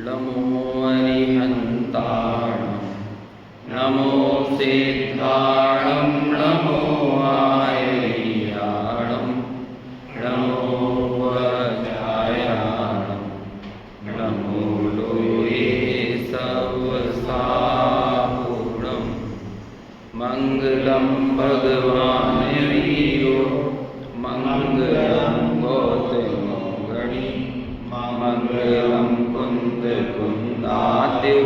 नमो अरिहन्ताणं नमो सिद्धाणं नमो आयर्याणं नमो वज्रायाणं नमो लोये सर्वसापूर्णं मङ्गलं भगवान् वीरो मङ्गलं गौतमो गणी मङ्गलं कुन्दकुन्दाद्यो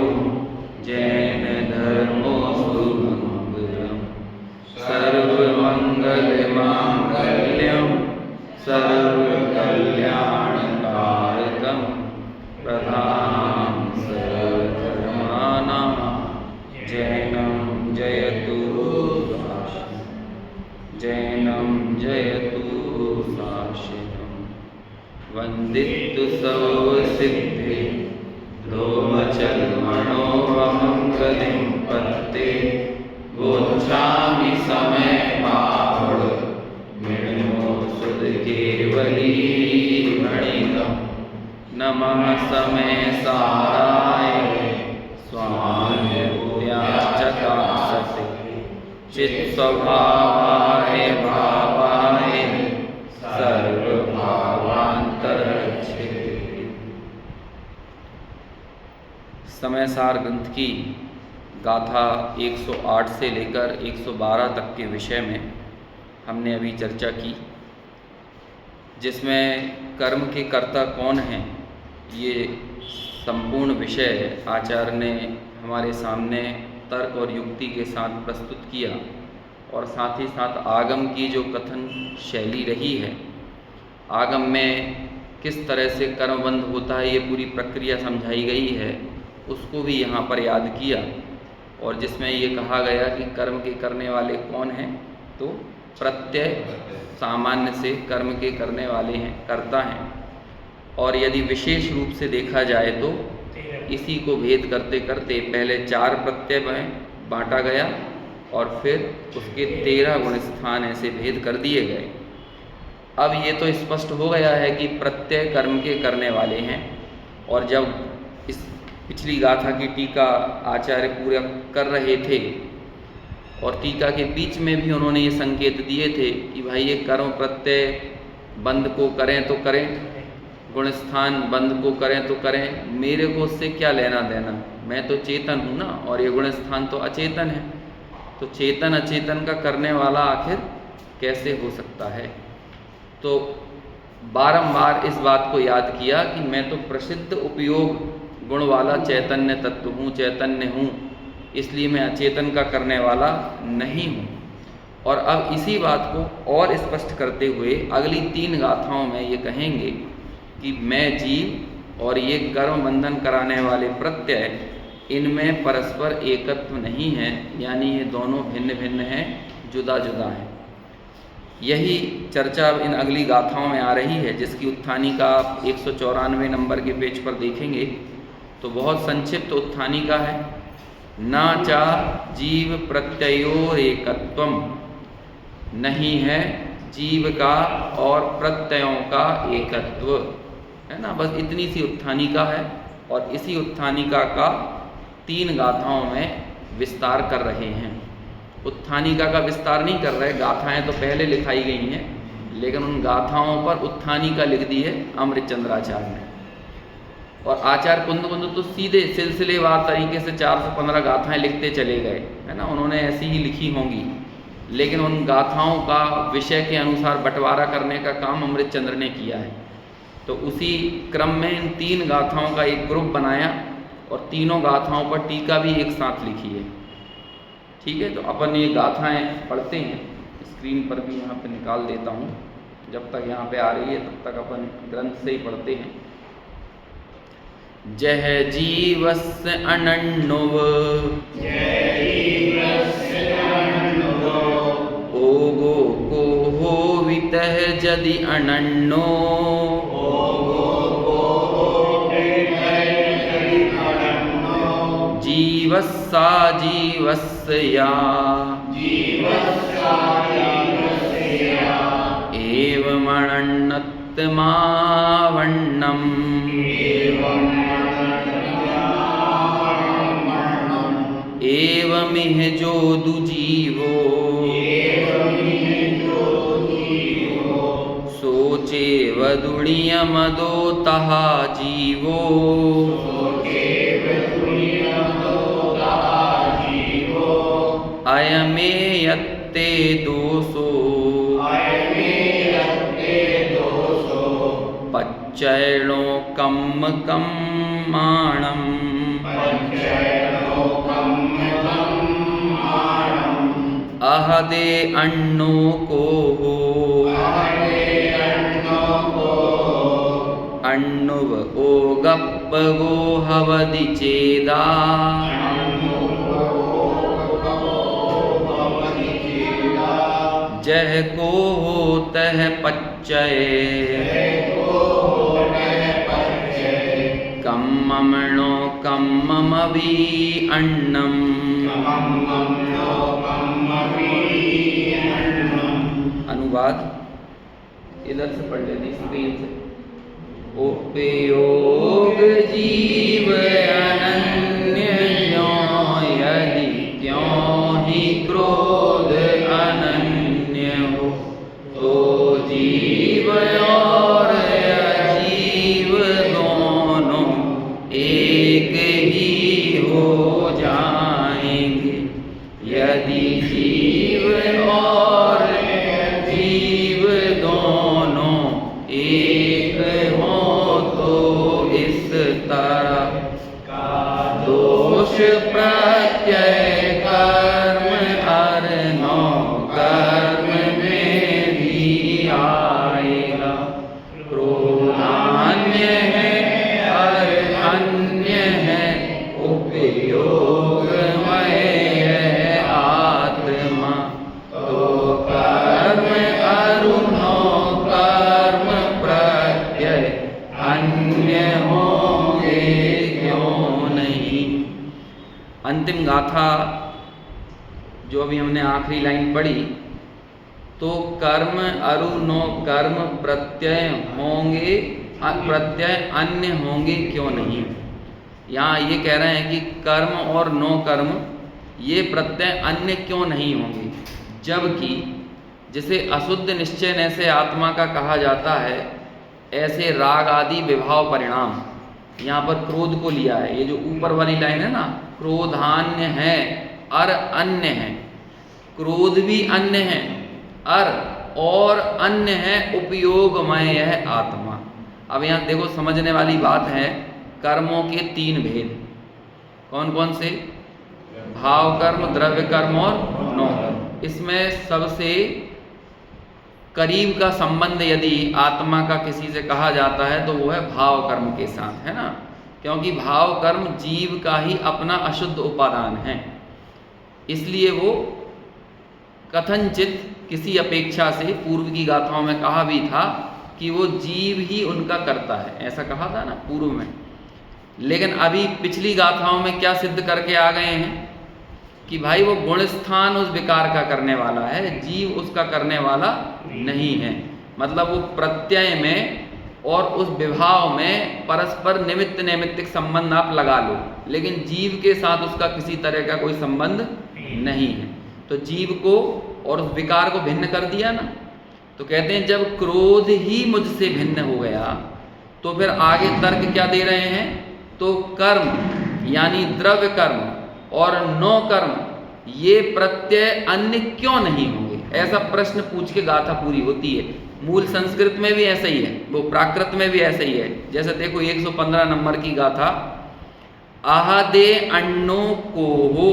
जैन धर्मो सुमङ्गलं सर्वमङ्गलमाङ्गल्यं सर्वकल्याणकारकं प्रधानं सर्वधर्माणां जैनं जयतु जैनं जयतु शासनं वन्दितु सर्वसिद्धे धूमचर्मणोऽहं गतिं पत्ते गोच्छामि समय पावड मृणो सुदकेवली मणितं नमः समय साराय स्वामिभूयाचकाशते चित्स्वभावाय भावाय सर्वभावान्तरक्षे। समय सार ग्रंथ की गाथा 108 से लेकर 112 तक के विषय में हमने अभी चर्चा की, जिसमें कर्म के कर्ता कौन हैं ये संपूर्ण विषय आचार्य ने हमारे सामने तर्क और युक्ति के साथ प्रस्तुत किया और साथ ही साथ आगम की जो कथन शैली रही है, आगम में किस तरह से कर्मबंध होता है ये पूरी प्रक्रिया समझाई गई है, उसको भी यहाँ पर याद किया। और जिसमें ये कहा गया कि कर्म के करने वाले कौन हैं, तो प्रत्यय सामान्य से कर्म के करने वाले हैं, कर्ता हैं। और यदि विशेष रूप से देखा जाए तो इसी को भेद करते करते पहले 4 प्रत्यय में बांटा गया और फिर उसके 13 गुण स्थान ऐसे भेद कर दिए गए। अब ये तो स्पष्ट हो गया है कि प्रत्यय कर्म के करने वाले हैं। और जब इस पिछली गाथा की टीका आचार्य पूरा कर रहे थे और टीका के बीच में भी उन्होंने ये संकेत दिए थे कि भाई ये कर्म प्रत्यय बंद को करें तो करें, गुणस्थान बंद को करें तो करें, मेरे को उससे क्या लेना देना, मैं तो चेतन हूँ ना, और ये गुणस्थान तो अचेतन है, तो चेतन अचेतन का करने वाला आखिर कैसे हो सकता है। तो बारंबार इस बात को याद किया कि मैं तो प्रसिद्ध उपयोग गुण वाला चैतन्य तत्व हूँ, चैतन्य हूँ, इसलिए मैं अचेतन का करने वाला नहीं हूँ। और अब इसी बात को और स्पष्ट करते हुए अगली 3 गाथाओं में ये कहेंगे कि मैं जीव और ये कर्म बंधन कराने वाले प्रत्यय, इनमें परस्पर एकत्व नहीं है, यानी ये दोनों भिन्न भिन्न हैं, जुदा जुदा हैं। यही चर्चा इन अगली गाथाओं में आ रही है, जिसकी उत्थानी का आप 194 नंबर के पेज पर देखेंगे तो बहुत संक्षिप्त उत्थानी का है। ना चा जीव प्रत्ययोर एकत्वम, नहीं है जीव का और प्रत्ययों का एकत्व, है ना, बस इतनी सी उत्थानिका है। और इसी उत्थानिका का 3 गाथाओं में विस्तार कर रहे हैं। उत्थानिका का विस्तार नहीं कर रहे, गाथाएं तो पहले लिखाई गई हैं, लेकिन उन गाथाओं पर उत्थानिका लिख दी है अमृतचंद्राचार्य ने। और आचार्य कुंद तो सीधे सिलसिलेवार तरीके से 415 गाथाएं लिखते चले गए, है ना, उन्होंने ऐसी ही लिखी होंगी, लेकिन उन गाथाओं का विषय के अनुसार बंटवारा करने का काम अमृतचंद्र ने किया है। तो उसी क्रम में इन 3 गाथाओं का एक ग्रुप बनाया और तीनों गाथाओं पर टीका भी एक साथ लिखी है। ठीक है, तो अपन ये गाथाएं पढ़ते हैं, स्क्रीन पर भी यहाँ पे निकाल देता हूँ, जब तक यहाँ पे आ रही है तब तक अपन ग्रंथ से ही पढ़ते हैं। जह जीवस्य अनन्नुव ओगो को होवितः यदि अनन्नो जीवस्सा जीवस्य या एवमनन्नत्तमावन्नम् एवमिह जो दुजीवो सोचे वदुणिय मदो तहा जीवो अयमे यत्ते दोषो पच्चैणो कम्म कम्माणम् अहदे अण्णो को हो अण्णुव ओ गप्प गो हवदि चेदा जह को हो तह पच्चय कम्ममणो कम्ममवि अन्नम। अनुवाद इधर से पढ़ लेते स्क्रीन से। उपयोग जीव अनन्य ज्यों यदि त्यों ही क्रोध अनन्य हो तो जीव और अजीव दोनों एक ही हो जाएंगे। यदि जीव और जीव दोनों एक हो तो इस तरह का दोष प्रत्यय कर्म अर्नो कर्म में भी आएगा। क्रोधान्य है और अन्य है उपयोगमय है आत्मा। तो कर्म अरुणो कर्म प्रत्यय अन्य होंगे क्यों नहीं। अंतिम गाथा जो अभी हमने आखिरी लाइन पढ़ी, तो कर्म अरु नो कर्म प्रत्यय होंगे, प्रत्यय अन्य होंगे क्यों नहीं। यहाँ ये कह रहे हैं कि कर्म और नो कर्म ये प्रत्यय अन्य क्यों नहीं होंगे, जबकि जिसे अशुद्ध निश्चय से आत्मा का कहा जाता है, ऐसे राग आदि विभाव परिणाम यहाँ पर क्रोध को लिया है। ये जो ऊपर वाली लाइन है ना, क्रोधान्य है अर अन्य है, क्रोध भी अन्य है अर और अन्य है उपयोगमय है आत्मा। अब यहाँ देखो समझने वाली बात है, कर्मों के तीन भेद कौन कौन से, भाव कर्म, द्रव्य कर्म और नो कर्म। इसमें सबसे करीब का संबंध यदि आत्मा का किसी से कहा जाता है तो वो है भाव कर्म के साथ, है ना, क्योंकि भाव कर्म जीव का ही अपना अशुद्ध उपादान है। इसलिए वो कथनचित किसी अपेक्षा से पूर्व की गाथाओं में कहा भी था कि वो जीव ही उनका करता है, ऐसा कहा था ना पूर्व में। लेकिन अभी पिछली गाथाओं में क्या सिद्ध करके आ गए हैं कि भाई वो गुण स्थान उस विकार का करने वाला है, जीव उसका करने वाला नहीं है। मतलब वो प्रत्यय में और उस विभाव में परस्पर निमित्त नैमित्तिक संबंध आप लगा लो, लेकिन जीव के साथ उसका किसी तरह का कोई संबंध नहीं है। तो जीव को और उस विकार को भिन्न कर दिया ना। तो कहते हैं जब क्रोध ही मुझसे भिन्न हो गया तो फिर आगे तर्क क्या दे रहे हैं, तो कर्म यानी द्रव्य कर्म और नो कर्म ये प्रत्यय अन्य क्यों नहीं होंगे, ऐसा प्रश्न पूछ के गाथा पूरी होती है। मूल संस्कृत में भी ऐसा ही है, वो प्राकृत में भी ऐसा ही है। जैसे देखो 115 नंबर की गाथा, आहदे अण्णो को हो,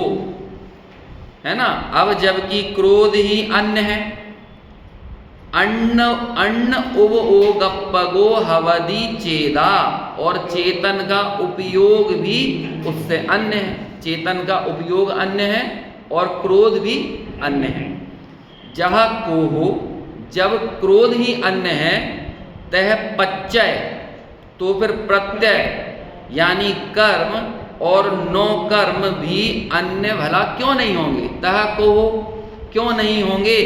है ना। अब जबकि क्रोध ही अन्य है, अन्न अन्न उव ओ गप्पगो हवदी चेदा, और चेतन का उपयोग भी उससे अन्य है। चेतन का उपयोग अन्य है और क्रोध भी अन्य है। जहाँ को हो, जब क्रोध ही अन्य है, तह पच्चय, तो फिर प्रत्यय यानी कर्म और नो कर्म भी अन्य भला क्यों नहीं होंगे। तह को हो क्यों नहीं होंगे,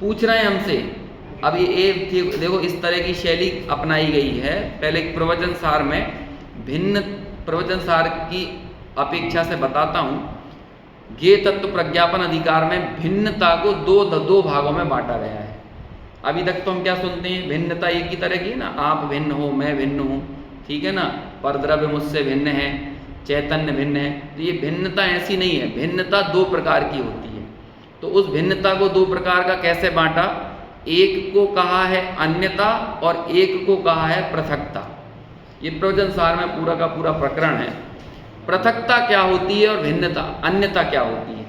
पूछ रहे हैं हमसे। अब ये देखो इस तरह की शैली अपनाई गई है। पहले एक प्रवचन सार में भिन्न प्रवचन सार की अपेक्षा से बताता हूँ। ज्ञेय तत्व प्रज्ञापन अधिकार में भिन्नता को दो भागों में बांटा गया है। अभी तक तो हम क्या सुनते हैं, भिन्नता एक ही तरह की है ना, आप भिन्न हो, मैं भिन्न हूँ, ठीक है ना, परद्रव्य मुझसे भिन्न है, चैतन्य भिन्न है। तो ये भिन्नता ऐसी नहीं है, भिन्नता दो प्रकार की होती है। तो उस भिन्नता को दो प्रकार का कैसे बांटा, एक को कहा है अन्यता और एक को कहा है पृथकता। ये प्रवचन सार में पूरा का पूरा प्रकरण है। पृथकता क्या होती है और भिन्नता, अन्यता क्या होती है।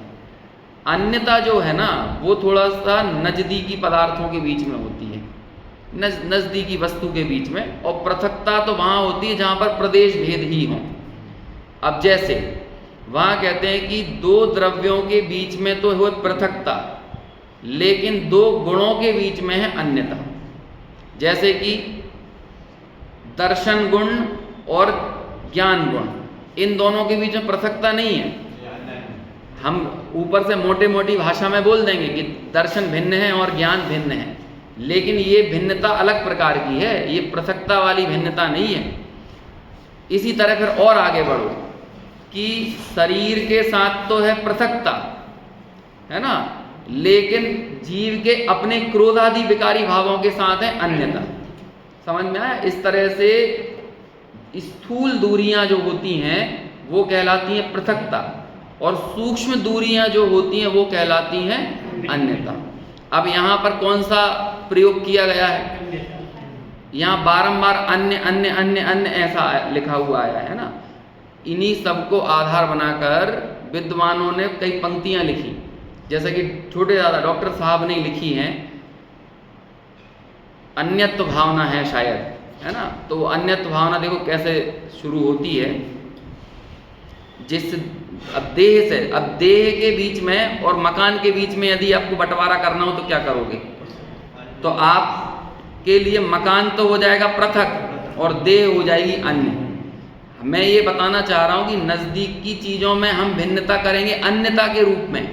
अन्यता जो है ना वो थोड़ा सा नजदीकी पदार्थों के बीच में होती है, नजदीकी वस्तु के बीच में, और पृथकता तो वहाँ होती है जहाँ पर प्रदेश भेद ही हो। अब जैसे वहाँ कहते हैं कि दो द्रव्यों के बीच में तो हो पृथकता, लेकिन दो गुणों के बीच में है अन्यता। जैसे कि दर्शन गुण और ज्ञान गुण, इन दोनों के बीच में पृथकता नहीं है। हम ऊपर से मोटे मोटी भाषा में बोल देंगे कि दर्शन भिन्न है और ज्ञान भिन्न है, लेकिन ये भिन्नता अलग प्रकार की है, ये पृथकता वाली भिन्नता नहीं है। इसी तरह फिर और आगे बढ़ो कि शरीर के साथ तो है पृथकता, है ना, लेकिन जीव के अपने क्रोधादि विकारी भावों के साथ है अन्यता। समझ में आया। इस तरह से स्थूल दूरियां जो होती हैं वो कहलाती हैं पृथकता, और सूक्ष्म दूरियां जो होती हैं वो कहलाती हैं अन्यता। अब यहाँ पर कौन सा प्रयोग किया गया है, यहाँ बारंबार अन्य अन्य अन्य अन्य ऐसा लिखा हुआ आया है ना। इन्हीं सबको आधार बनाकर विद्वानों ने कई पंक्तियां लिखी, जैसे कि छोटे दादा डॉक्टर साहब ने लिखी हैं, अन्यत्व भावना है शायद, है ना। तो अन्यत्व भावना देखो कैसे शुरू होती है। जिस अब देह के बीच में और मकान के बीच में यदि आपको बंटवारा करना हो तो क्या करोगे, तो आपके लिए मकान तो हो जाएगा पृथक और देह हो जाएगी अन्य। मैं ये बताना चाह रहा हूँ कि नज़दीक की चीज़ों में हम भिन्नता करेंगे अन्यता के रूप में,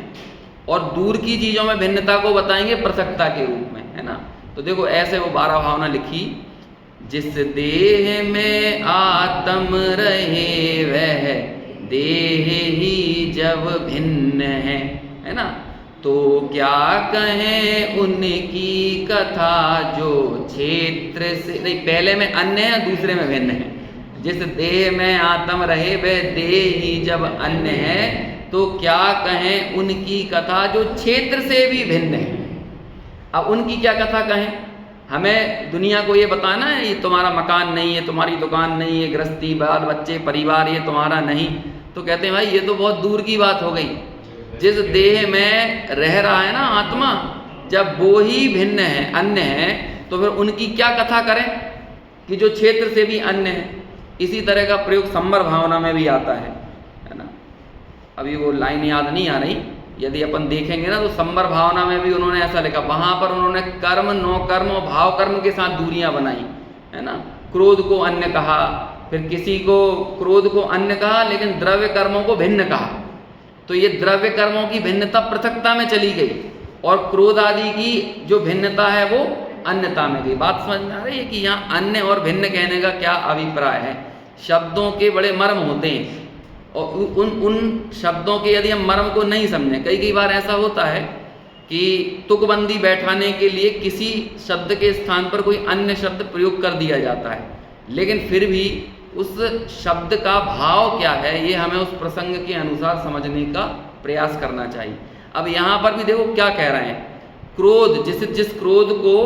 और दूर की चीज़ों में भिन्नता को बताएंगे पृथकता के रूप में, है ना। तो देखो ऐसे वो 12 भावना लिखी। जिस देह में आत्म रहे वह देह ही जब भिन्न है ना, तो क्या कहें उनकी कथा जो क्षेत्र से, नहीं पहले में अन्य है दूसरे में भिन्न है। जिस देह में आत्म रहे वह देह ही जब अन्य है, तो क्या कहें उनकी कथा जो क्षेत्र से भी भिन्न है। अब उनकी क्या कथा कहें, हमें दुनिया को ये बताना है ये तुम्हारा मकान नहीं है, तुम्हारी दुकान नहीं है, गृहस्थी बाल बच्चे परिवार ये तुम्हारा नहीं, तो कहते हैं भाई ये तो बहुत दूर की बात हो गई। जिस देह में रह रहा है ना आत्मा, जब वो ही भिन्न है अन्य है, तो फिर उनकी क्या कथा करें कि जो क्षेत्र से भी अन्य है। इसी तरह का प्रयोग संवर भावना में भी आता है ना। अभी वो लाइन याद नहीं आ रही, यदि अपन देखेंगे ना तो संवर भावना में भी उन्होंने ऐसा लिखा, वहां पर उन्होंने कर्म नो कर्म और भाव कर्म के साथ दूरियां बनाई, है ना। क्रोध को अन्य कहा, फिर किसी को क्रोध को अन्य कहा, लेकिन द्रव्य कर्मों को भिन्न कहा। तो ये द्रव्य कर्मों की भिन्नता पृथकता में चली गई, और क्रोध आदि की जो भिन्नता है वो अन्यता में गई। बात समझ में आ रही है कि यहाँ अन्य और भिन्न कहने का क्या अभिप्राय है। शब्दों के बड़े मर्म होते हैं, और उन शब्दों के यदि हम मर्म को नहीं समझें, कई बार ऐसा होता है कि तुकबंदी बैठाने के लिए किसी शब्द के स्थान पर कोई अन्य शब्द प्रयोग कर दिया जाता है, लेकिन फिर भी उस शब्द का भाव क्या है ये हमें उस प्रसंग के अनुसार समझने का प्रयास करना चाहिए। अब यहाँ पर भी देखो क्या कह रहे हैं, क्रोध, जिस क्रोध को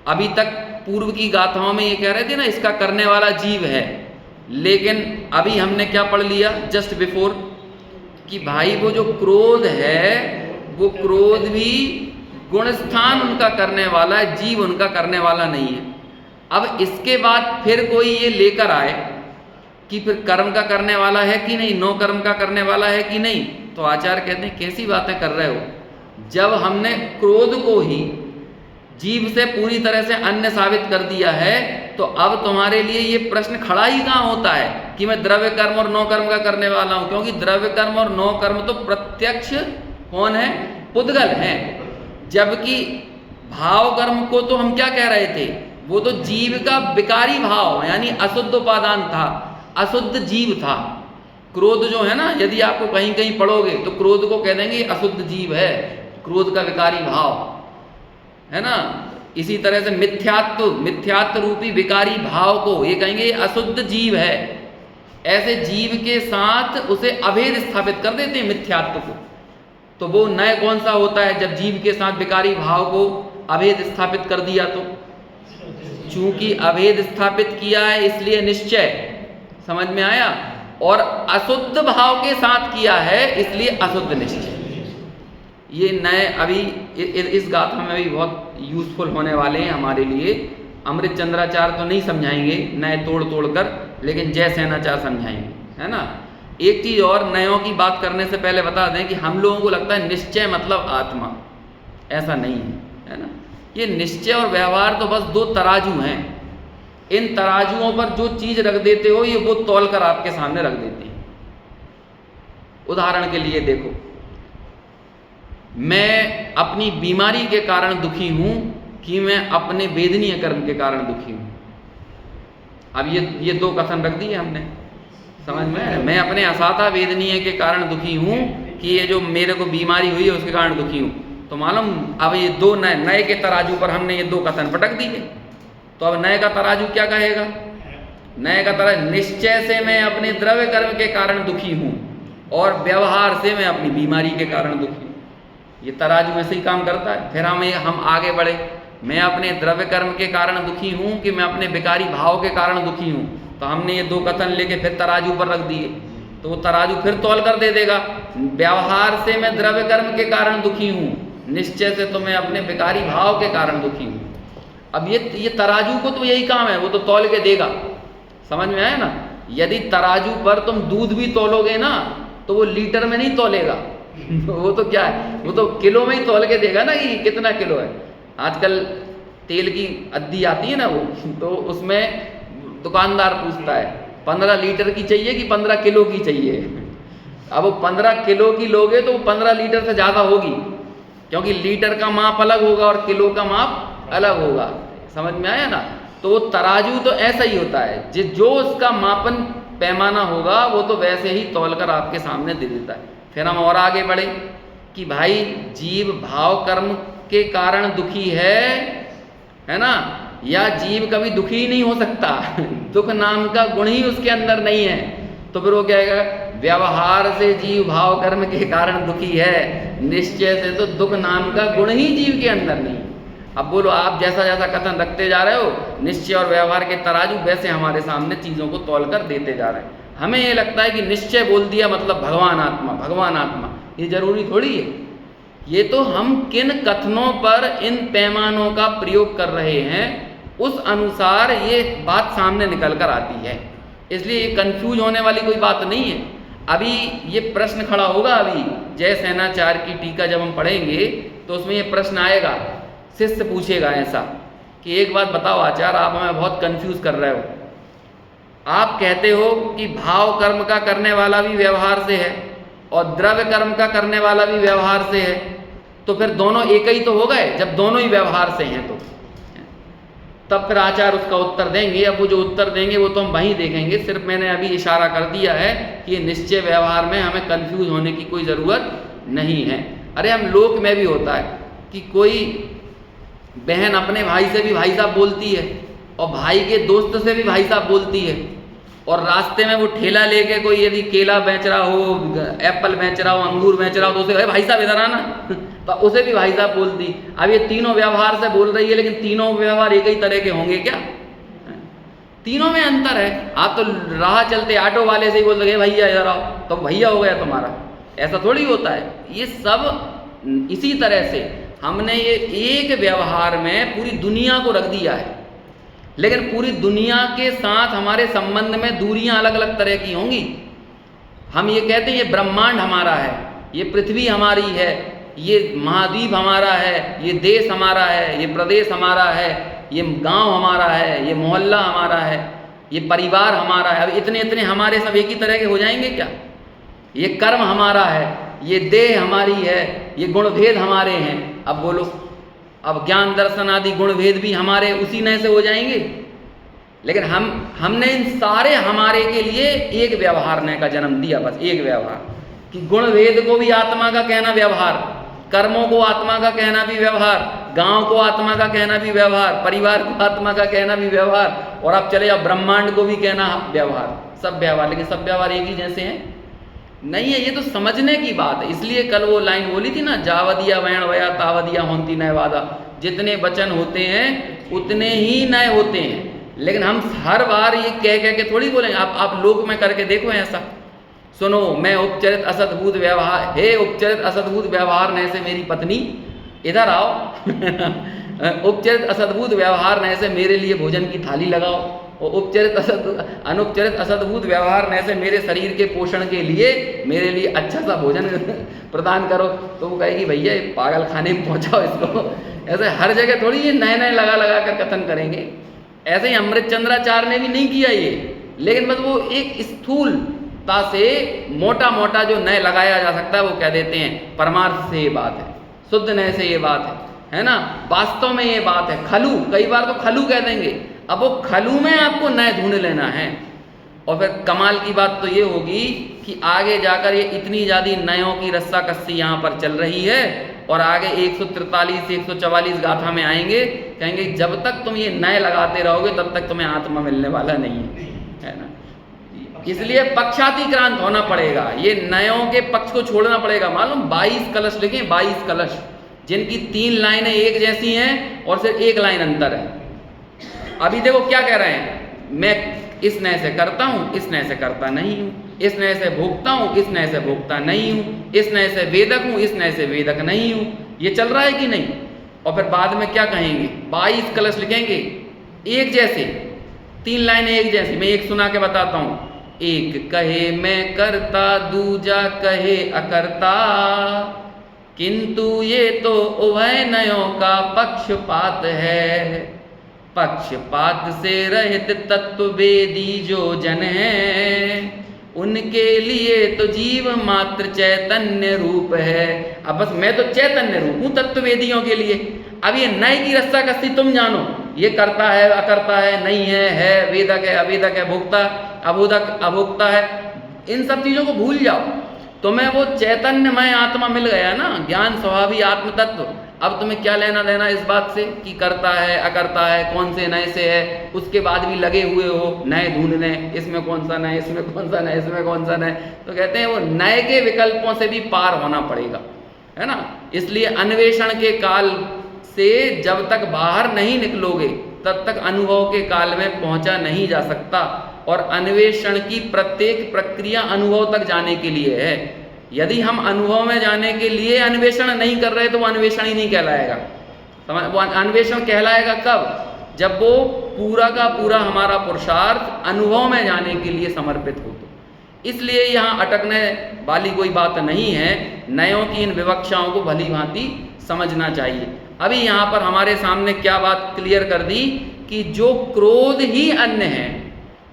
अभी तक पूर्व की गाथाओं में ये कह रहे थे ना इसका करने वाला जीव है, लेकिन अभी हमने क्या पढ़ लिया जस्ट बिफोर कि भाई वो जो क्रोध है वो क्रोध भी गुण स्थान उनका करने वाला है, जीव उनका करने वाला नहीं है। अब इसके बाद फिर कोई ये लेकर आए कि फिर कर्म का करने वाला है कि नहीं, नो कर्म का करने वाला है कि नहीं, तो आचार्य कहते हैं कैसी बातें कर रहे हो। जब हमने क्रोध को ही जीव से पूरी तरह से अन्य साबित कर दिया है, तो अब तुम्हारे लिए ये प्रश्न खड़ा ही कहाँ होता है कि मैं द्रव्य कर्म और नो कर्म का करने वाला हूं, क्योंकि द्रव्य कर्म और नो कर्म तो प्रत्यक्ष कौन है, पुद्गल है। जबकि भाव कर्म को तो हम क्या कह रहे थे, वो तो जीव का विकारी भाव यानी अशुद्ध उपादान था, अशुद्ध जीव था। क्रोध जो है ना, यदि आपको कहीं कहीं पढ़ोगे तो क्रोध को कह देंगे अशुद्ध जीव है, क्रोध का विकारी भाव है ना। इसी तरह से मिथ्यात्व रूपी विकारी भाव को ये कहेंगे अशुद्ध जीव है। ऐसे जीव के साथ उसे अभेद स्थापित कर देते हैं मिथ्यात्व को। तो वो नय कौन सा होता है जब जीव के साथ विकारी भाव को अभेद स्थापित कर दिया? तो चूंकि अभेद स्थापित किया है इसलिए निश्चय, समझ में आया, और अशुद्ध भाव के साथ किया है इसलिए अशुद्ध निश्चय। ये नए अभी इस गाथा में भी बहुत यूजफुल होने वाले हैं हमारे लिए। अमृत चंद्राचार्य तो नहीं समझाएंगे नए तोड़ तोड़ कर, लेकिन जय सेनाचार्य समझाएंगे, है ना। एक चीज और, नयों की बात करने से पहले बता दें कि हम लोगों को लगता है निश्चय मतलब आत्मा, ऐसा नहीं है, है ना। ये निश्चय और व्यवहार तो बस दो तराजू हैं। इन तराजुओं पर जो चीज रख देते हो ये वो तौल कर आपके सामने रख देते हैं। उदाहरण के लिए देखो, मैं अपनी बीमारी के कारण दुखी हूं कि मैं अपने वेदनीय कर्म के कारण दुखी हूं। अब ये दो कथन रख दिए हमने, समझ में। मैं अपने असाता वेदनीय के कारण दुखी हूं कि ये जो मेरे को बीमारी हुई है उसके कारण दुखी हूं। तो मालूम, अब ये दो नए के तराजू पर हमने ये दो कथन पटक दिए। तो अब नए का तराजू क्या कहेगा? नए का तराजू, निश्चय से मैं अपने द्रव्य कर्म के कारण दुखी हूं और व्यवहार से मैं अपनी बीमारी के कारण दुखी हूं। ये तराजू ऐसे ही काम करता है। फिर हम आगे बढ़े, मैं अपने द्रव्य कर्म के कारण दुखी हूं कि मैं अपने विकारी भाव के कारण दुखी हूं। तो हमने ये दो कथन लेके फिर तराजू पर रख दिए, तो वो तराजू फिर तौल कर दे देगा। व्यवहार से मैं द्रव्य कर्म के कारण दुखी हूं, निश्चय से तो मैं अपने विकारी भाव के कारण दुखी हूं। अब ये तराजू को तो यही काम है, वो तो तौल के देगा, समझ में आया ना। यदि तराजू पर तुम दूध भी तौलोगे ना तो वो लीटर में नहीं तौलेगा वो तो क्या है, वो तो किलो में ही तौल के देगा ना कि कितना किलो है। आजकल तेल की अद्दी आती है ना वो, तो उसमें दुकानदार पूछता है 15 लीटर की चाहिए कि 15 किलो की चाहिए। अब वो 15 किलो की लोगे तो वो 15 लीटर से ज़्यादा होगी, क्योंकि लीटर का माप अलग होगा और किलो का माप अलग होगा, समझ में आया ना। तो वो तराजू तो ऐसा ही होता है, जो उसका मापन पैमाना होगा वो तो वैसे ही तौल कर आपके सामने दे देता है। फिर हम और आगे बढ़े कि भाई जीव भाव कर्म के कारण दुखी है ना, या जीव कभी दुखी ही नहीं हो सकता दुख नाम का गुण ही उसके अंदर नहीं है। तो फिर वो क्या कहेगा, व्यवहार से जीव भाव कर्म के कारण दुखी है, निश्चय से तो दुख नाम का गुण ही जीव के अंदर नहीं। अब बोलो, आप जैसा जैसा कथन रखते जा रहे हो, निश्चय और व्यवहार के तराजू वैसे हमारे सामने चीज़ों को तौल कर देते जा रहे हैं। हमें ये लगता है कि निश्चय बोल दिया मतलब भगवान आत्मा, ये जरूरी थोड़ी है। ये तो हम किन कथनों पर इन पैमानों का प्रयोग कर रहे हैं उस अनुसार ये बात सामने निकल कर आती है। इसलिए ये कंफ्यूज होने वाली कोई बात नहीं है। अभी ये प्रश्न खड़ा होगा, अभी जय सेनाचार्य की टीका जब हम पढ़ेंगे तो उसमें ये प्रश्न आएगा, शिष्य पूछेगा ऐसा कि एक बात बताओ आचार्य, आप हमें बहुत कंफ्यूज कर रहे हो। आप कहते हो कि भाव कर्म का करने वाला भी व्यवहार से है और द्रव्य कर्म का करने वाला भी व्यवहार से है, तो फिर दोनों एक ही तो हो गए। जब दोनों ही व्यवहार से हैं तो तब फिर आचार्य उसका उत्तर देंगे। अब वो जो उत्तर देंगे वो तो हम वहीं देखेंगे। सिर्फ मैंने अभी इशारा कर दिया है कि निश्चय व्यवहार में हमें कंफ्यूज होने की कोई ज़रूरत नहीं है। अरे हम लोक में भी होता है कि कोई बहन अपने भाई से भी भाई साहब बोलती है और भाई के दोस्त से भी भाई साहब बोलती है, और रास्ते में वो ठेला लेके कोई यदि केला बेच रहा हो, एप्पल बेच रहा हो, अंगूर बेच रहा हो, तो उसे भाई साहब इधर आना तो उसे भी भाई साहब बोलती। अब ये तीनों व्यवहार से बोल रही है, लेकिन तीनों व्यवहार एक ही तरह के होंगे क्या? तीनों में अंतर है। आप तो राह चलते ऑटो वाले से ही बोल रहे भैया इधर आओ, तो भैया हो गया तुम्हारा, ऐसा थोड़ी होता है। ये सब इसी तरह से हमने ये एक व्यवहार में पूरी दुनिया को रख दिया है, लेकिन पूरी दुनिया के साथ हमारे संबंध में दूरियां अलग अलग तरह की होंगी। हम ये कहते हैं ये ब्रह्मांड हमारा है, ये पृथ्वी हमारी है, ये महाद्वीप हमारा है, ये देश हमारा है, ये प्रदेश हमारा है, ये गांव हमारा है, ये मोहल्ला हमारा है, ये परिवार हमारा है। अब इतने इतने हमारे सब एक ही तरह के हो जाएंगे क्या? ये कर्म हमारा है, ये देह हमारी है, ये गुणभेद हमारे हैं। अब बोलो, अब ज्ञान दर्शन आदि गुण भेद भी हमारे उसी नए से हो जाएंगे? लेकिन हमने इन सारे हमारे के लिए एक व्यवहार ने का जन्म दिया, बस एक व्यवहार, कि गुण वेद को भी आत्मा का कहना व्यवहार, कर्मों को आत्मा का कहना भी व्यवहार, गांव को आत्मा का कहना भी व्यवहार, परिवार को आत्मा का कहना भी व्यवहार, और अब चले जाओ ब्रह्मांड को भी कहना व्यवहार, सब व्यवहार। लेकिन सब व्यवहार एक ही जैसे हैं? नहीं है। ये तो समझने की बात है। इसलिए कल वो लाइन बोली थी ना, जावदिया वैण वया तावदिया होंती नय वादा, जितने वचन होते हैं उतने ही नए होते हैं। लेकिन हम हर बार ये कह के थोड़ी बोलेंगे। आप लोक में करके देखो ऐसा, सुनो मैं उपचरित असद्भुत व्यवहार, हे उपचरित असद्भुत व्यवहार ने से मेरी पत्नी इधर आओ उपचरित असद्भुत व्यवहार ने से मेरे लिए भोजन की थाली लगाओ, और अनुपचरित असद्भुत व्यवहार ने से मेरे शरीर के पोषण के लिए मेरे लिए अच्छा सा भोजन प्रदान करो। तो वो कहेगी भैया पागल खाने में पहुंचाओ इसको। ऐसे हर जगह थोड़ी ये नए नए लगा कर कथन करेंगे। ऐसे ही अमृत चंद्राचार्य ने भी नहीं किया ये, लेकिन बस वो एक स्थूलता से मोटा मोटा जो नए लगाया जा सकता है वो कह देते हैं परमार्थ से ये बात है, शुद्ध नय से ये बात है ना, वास्तव में ये बात है। खलू, कई बार तो खलू कह देंगे। अब वो खलू में आपको नए ढूंढ लेना है। और फिर कमाल की बात तो ये होगी कि आगे जाकर ये इतनी ज़्यादा नयों की रस्सा कस्सी यहाँ पर चल रही है, और आगे 143 से 144 गाथा में आएंगे, कहेंगे जब तक तुम ये नए लगाते रहोगे तब तक तुम्हें आत्मा मिलने वाला नहीं है ना। इसलिए पक्षातिक्रांत होना पड़ेगा, ये नयों के पक्ष को छोड़ना पड़ेगा। मालूम 22 कलश लिखे, 22 कलश, जिनकी 3 लाइनें एक जैसी हैं और सिर्फ 1 लाइन अंतर है। अभी देखो क्या कह रहे हैं, मैं इस नय से करता हूँ, इस नय से करता नहीं हूँ, इस नय से भोगता हूँ, इस नय से भोगता नहीं हूँ, इस नय से वेदक हूँ, इस नय से वेदक नहीं हूँ। ये चल रहा है कि नहीं? और फिर बाद में क्या कहेंगे, 22 कलश लिखेंगे एक जैसे, 3 लाइनें एक जैसी। मैं एक सुना के बताता हूँ। एक कहे मैं करता, दूजा कहे अकर्ता, किंतु ये तो उभय नयों का पक्षपात है। पक्षपात से रहित तत्ववेदी जो जन है, उनके लिए तो जीव मात्र चैतन्य रूप है। अब बस मैं तो चैतन्य रूप हूँ तत्ववेदियों के लिए। अब ये नए की रस्सा कस्ती तुम जानो, ये करता है अकर्ता है, नहीं है वेदक है अवेदक है, भोक्ता अबोधक अभोक्ता है, इन सब चीज़ों को भूल जाओ। तुम्हें वो चैतन्यमय आत्मा मिल गया ना, ज्ञान स्वभावी आत्म तत्व। अब तुम्हें क्या लेना देना इस बात से कि करता है अकर्ता है, कौन से नए से है। उसके बाद भी लगे हुए हो नए ढूंढने, इसमें कौन सा नए, इसमें कौन सा नए, इसमें कौन सा नए। तो कहते हैं वो नए के विकल्पों से भी पार होना पड़ेगा, है ना। इसलिए अन्वेषण के काल से जब तक बाहर नहीं निकलोगे तब तक अनुभव के काल में पहुंचा नहीं जा सकता। और अन्वेषण की प्रत्येक प्रक्रिया अनुभव तक जाने के लिए है। यदि हम अनुभव में जाने के लिए अन्वेषण नहीं कर रहे तो वो अन्वेषण ही नहीं कहलाएगा। वो अन्वेषण कहलाएगा कब? जब वो पूरा का पूरा हमारा पुरुषार्थ अनुभव में जाने के लिए समर्पित हो। तो इसलिए यहाँ अटकने वाली कोई बात नहीं है। नयों की इन विवक्षाओं को भली भांति समझना चाहिए। अभी यहाँ पर हमारे सामने क्या बात क्लियर कर दी कि जो क्रोध ही अन्य है,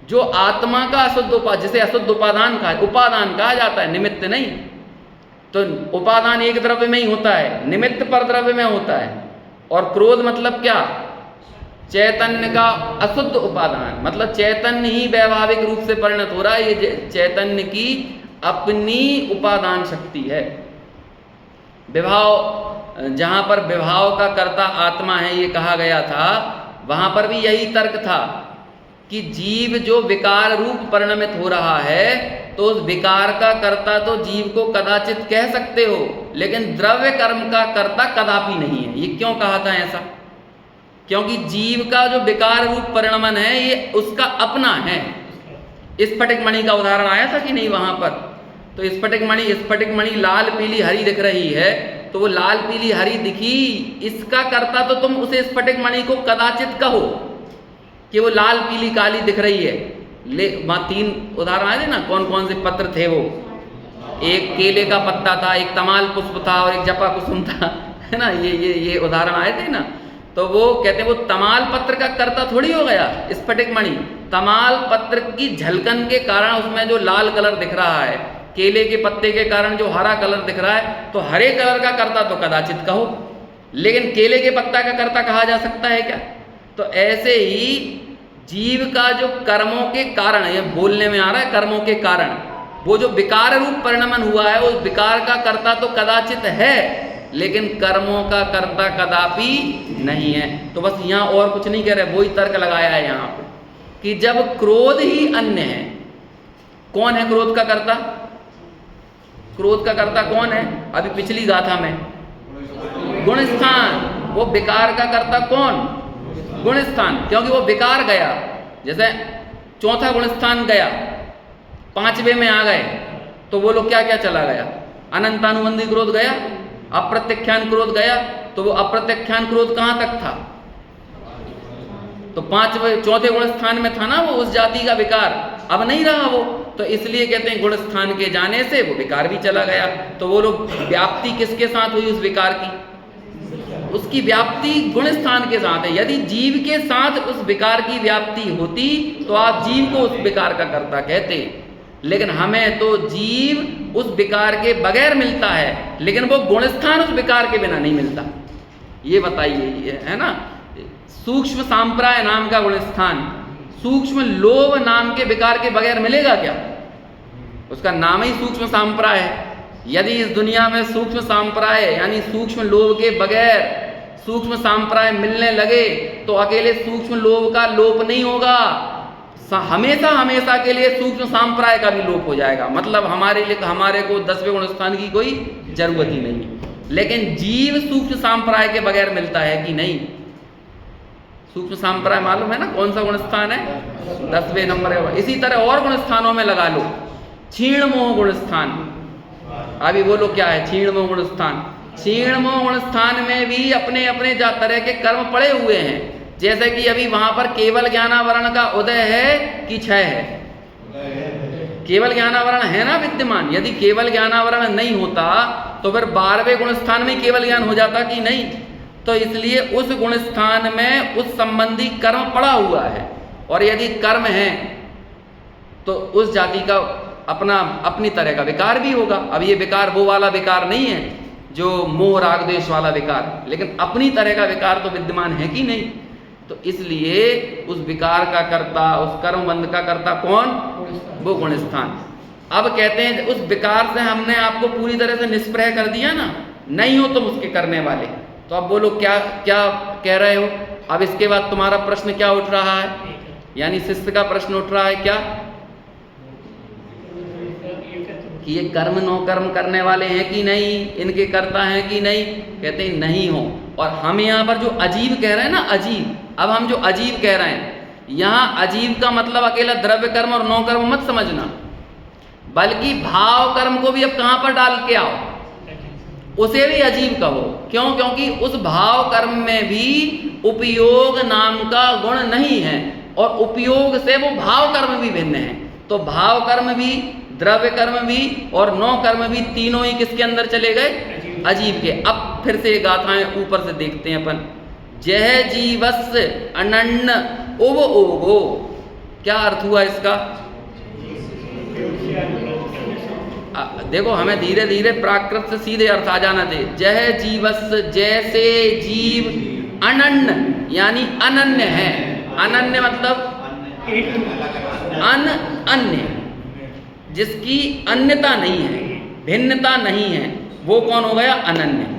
जो आत्मा का अशुद्ध जिसे अशुद्ध उपादान कहा जाता है, निमित्त नहीं। तो उपादान एक द्रव्य में ही होता है, निमित्त पर द्रव्य में होता है। और क्रोध मतलब क्या? चैतन्य का अशुद्ध उपादान, मतलब चैतन्य ही वैभाविक रूप से परिणत हो रहा है। ये चैतन्य की अपनी उपादान शक्ति है। विभाव, जहाँ पर विभाव का कर्ता आत्मा है ये कहा गया था, वहाँ पर भी यही तर्क था कि जीव जो विकार रूप परिणमित हो रहा है, तो उस विकार का कर्ता तो जीव को कदाचित कह सकते हो, लेकिन द्रव्य कर्म का कर्ता कदापि नहीं है। ये क्यों कहा था ऐसा? क्योंकि जीव का जो विकार रूप परिणमन है ये उसका अपना है। स्फटिक मणि का उदाहरण आया था कि नहीं वहां पर? तो स्फटिक मणि लाल पीली हरी दिख रही है, तो वो लाल पीली हरी दिखी, इसका कर्ता तो तुम उसे स्फटिक मणि को कदाचित कहो कि वो लाल पीली काली दिख रही है। वहाँ 3 उदाहरण आए थे ना, कौन कौन से पत्र थे वो? एक केले का पत्ता था, एक तमाल पुष्प था और एक जपा कुसुम था, है ना। ये उदाहरण आए थे ना। तो वो कहते हैं वो तमाल पत्र का कर्ता थोड़ी हो गया स्फटिक मणि। तमाल पत्र की झलकन के कारण उसमें जो लाल कलर दिख रहा है, केले के पत्ते के कारण जो हरा कलर दिख रहा है, तो हरे कलर का कर्ता तो कदाचित कहो, लेकिन केले के पत्ता का कर्ता कहा जा सकता है क्या? तो ऐसे ही जीव का जो कर्मों के कारण, ये बोलने में आ रहा है कर्मों के कारण, वो जो विकार रूप परिणमन हुआ है, उस विकार का कर्ता तो कदाचित है, लेकिन कर्मों का कर्ता कदापि नहीं है। तो बस यहाँ और कुछ नहीं कह रहे, वही तर्क लगाया है यहाँ पे कि जब क्रोध ही अन्य है, कौन है क्रोध का कर्ता? क्रोध का कर्ता कौन है? अभी पिछली गाथा में गुणस्थान। वो विकार का कर्ता कौन? गुणस्थान, क्योंकि वो विकार गया। जैसे चौथा गुणस्थान गया, पांचवे में आ गए, तो वो लोग क्या क्या चला गया? अनंतानुबंधी क्रोध गया, अप्रत्यख्यान क्रोध गया। तो वो अप्रत्यख्यान क्रोध कहां तक था? तो चौथे गुण स्थान में था ना वो, उस जाति का विकार। अब नहीं रहा वो, तो इसलिए कहते हैं गुण स्थान के जाने से वो विकार भी चला गया। तो वो लोग व्याप्ति किसके साथ हुई उस विकार की? उसकी व्याप्ति गुण स्थान के साथ है। यदि जीव के साथ उस विकार की व्याप्ति होती तो आप जीव को उस विकार का कर्ता कहते, लेकिन हमें तो जीव उस विकार के बगैर मिलता है, लेकिन वो गुणस्थान उस विकार के बिना नहीं मिलता। ये बताइए, है ना? सूक्ष्म सांप्राय नाम का गुणस्थान सूक्ष्म लोभ नाम के विकार के बगैर मिलेगा क्या? उसका नाम ही सूक्ष्म सांप्राय है। यदि इस दुनिया में सूक्ष्म सांप्राय यानी सूक्ष्म लोभ के बगैर सूक्ष्म सांप्राय मिलने लगे तो अकेले सूक्ष्म लोभ का लोप नहीं होगा, हमेशा हमेशा के लिए सूक्ष्म सांप्राय का भी लोप हो जाएगा। मतलब हमारे को 10वें गुणस्थान की कोई जरूरत ही नहीं। लेकिन जीव सूक्ष्म सांप्राय के बगैर मिलता है कि नहीं? सूक्ष्म सांप्राय मालूम है ना कौन सा गुणस्थान है? 10वें नंबर है। इसी तरह और गुणस्थानों में लगा लो, क्षीण मोह गुणस्थान। अभी बोलो क्या है क्षीण मोह गुणस्थान? क्षीण मोह गुणस्थान में भी अपने अपने तरह के कर्म पड़े हुए हैं। जैसे कि अभी वहां पर केवल ज्ञानावरण का उदय है कि क्षय है? केवल ज्ञानावरण है ना विद्यमान। यदि केवल ज्ञानावरण नहीं होता तो फिर 12वें गुणस्थान में केवल ज्ञान हो जाता कि नहीं? तो इसलिए उस गुणस्थान में उस संबंधी कर्म पड़ा हुआ है, और यदि कर्म है तो उस जाति का अपनी तरह का विकार भी होगा। अब ये विकार वो वाला विकार नहीं है जो मोह राग द्वेष वाला विकार, लेकिन अपनी तरह का विकार तो विद्यमान है कि नहीं? तो इसलिए उस विकार का कर्ता, उस कर्मबंध का कर्ता कौन? वो गुणस्थान। अब कहते हैं उस विकार से हमने आपको पूरी तरह से निष्प्रह कर दिया ना, नहीं हो तुम उसके करने वाले। तो अब बोलो क्या क्या कह रहे हो? अब इसके बाद तुम्हारा प्रश्न क्या उठ रहा है? यानी शिष्य का प्रश्न उठ रहा है क्या कि ये कर्म नो कर्म करने वाले हैं कि नहीं, इनके कर्ता हैं कि नहीं? कहते हैं नहीं हो। और हम यहाँ पर जो अजीब कह रहे हैं ना, अजीब, अब हम जो अजीब कह रहे हैं, यहाँ अजीब का मतलब अकेला द्रव्य कर्म और नौ कर्म मत समझना, बल्कि भाव कर्म को भी अब कहाँ पर डाल के आओ, उसे भी अजीब कहो। क्यों? क्योंकि उस भाव कर्म में भी उपयोग नाम का गुण नहीं है, और उपयोग से वो भाव कर्म भी भिन्न है। तो भाव कर्म भी, द्रव्य कर्म भी और नौ कर्म भी, तीनों ही किसके अंदर चले गए? अजीब के। अब फिर से गाथाएं ऊपर से देखते हैं अपन। जय जीवस अनन्न ओवो ओगो, क्या अर्थ हुआ इसका? देखो हमें धीरे धीरे प्राकृत से सीधे अर्थ आ जाना चाहिए। जय जीवस, जैसे जीव अनन्न यानी अनन्य है। अनन्य मतलब अन्य, जिसकी अन्यता नहीं है, भिन्नता नहीं है, वो कौन हो गया? अनन्य।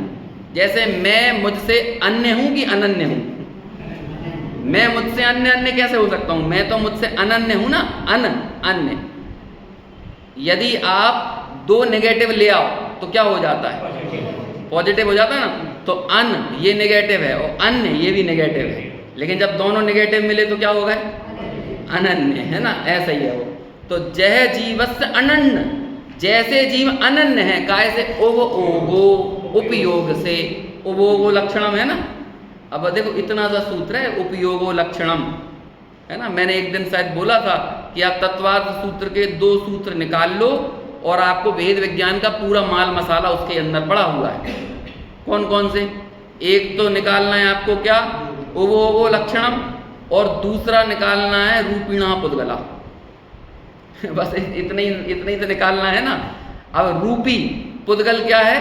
जैसे मैं मुझसे अन्य हूं कि अनन्य हूं? मैं मुझसे अन्य कैसे हो सकता हूं? मैं तो मुझसे अनन्य हूं ना, अन्य। यदि आप दो नेगेटिव ले आओ तो क्या हो जाता है? पॉजिटिव हो जाता है ना। तो अन ये नेगेटिव है और अन्य ये भी नेगेटिव है, लेकिन जब दोनों नेगेटिव मिले तो क्या हो गए? अनन्य, है ना? ऐसा ही है वो। तो जय जीवस्य अनन्य, जैसे जीव अनन्य है, काय से? ओगो, उपयोग से। उपयोगो लक्षणम है ना। अब देखो इतना सा सूत्र है, उपयोगो लक्षणम, है ना। मैंने एक दिन शायद बोला था कि आप तत्वार्थ सूत्र के 2 सूत्र निकाल लो और आपको वेद विज्ञान का पूरा माल मसाला उसके अंदर पड़ा हुआ है। कौन कौन से? एक तो निकालना है आपको क्या? उपयोगो लक्षणम, और दूसरा निकालना है रूपिणा पुद्गला। बस इतने ही तो निकालना है ना। अब रूपी पुद्गल क्या है?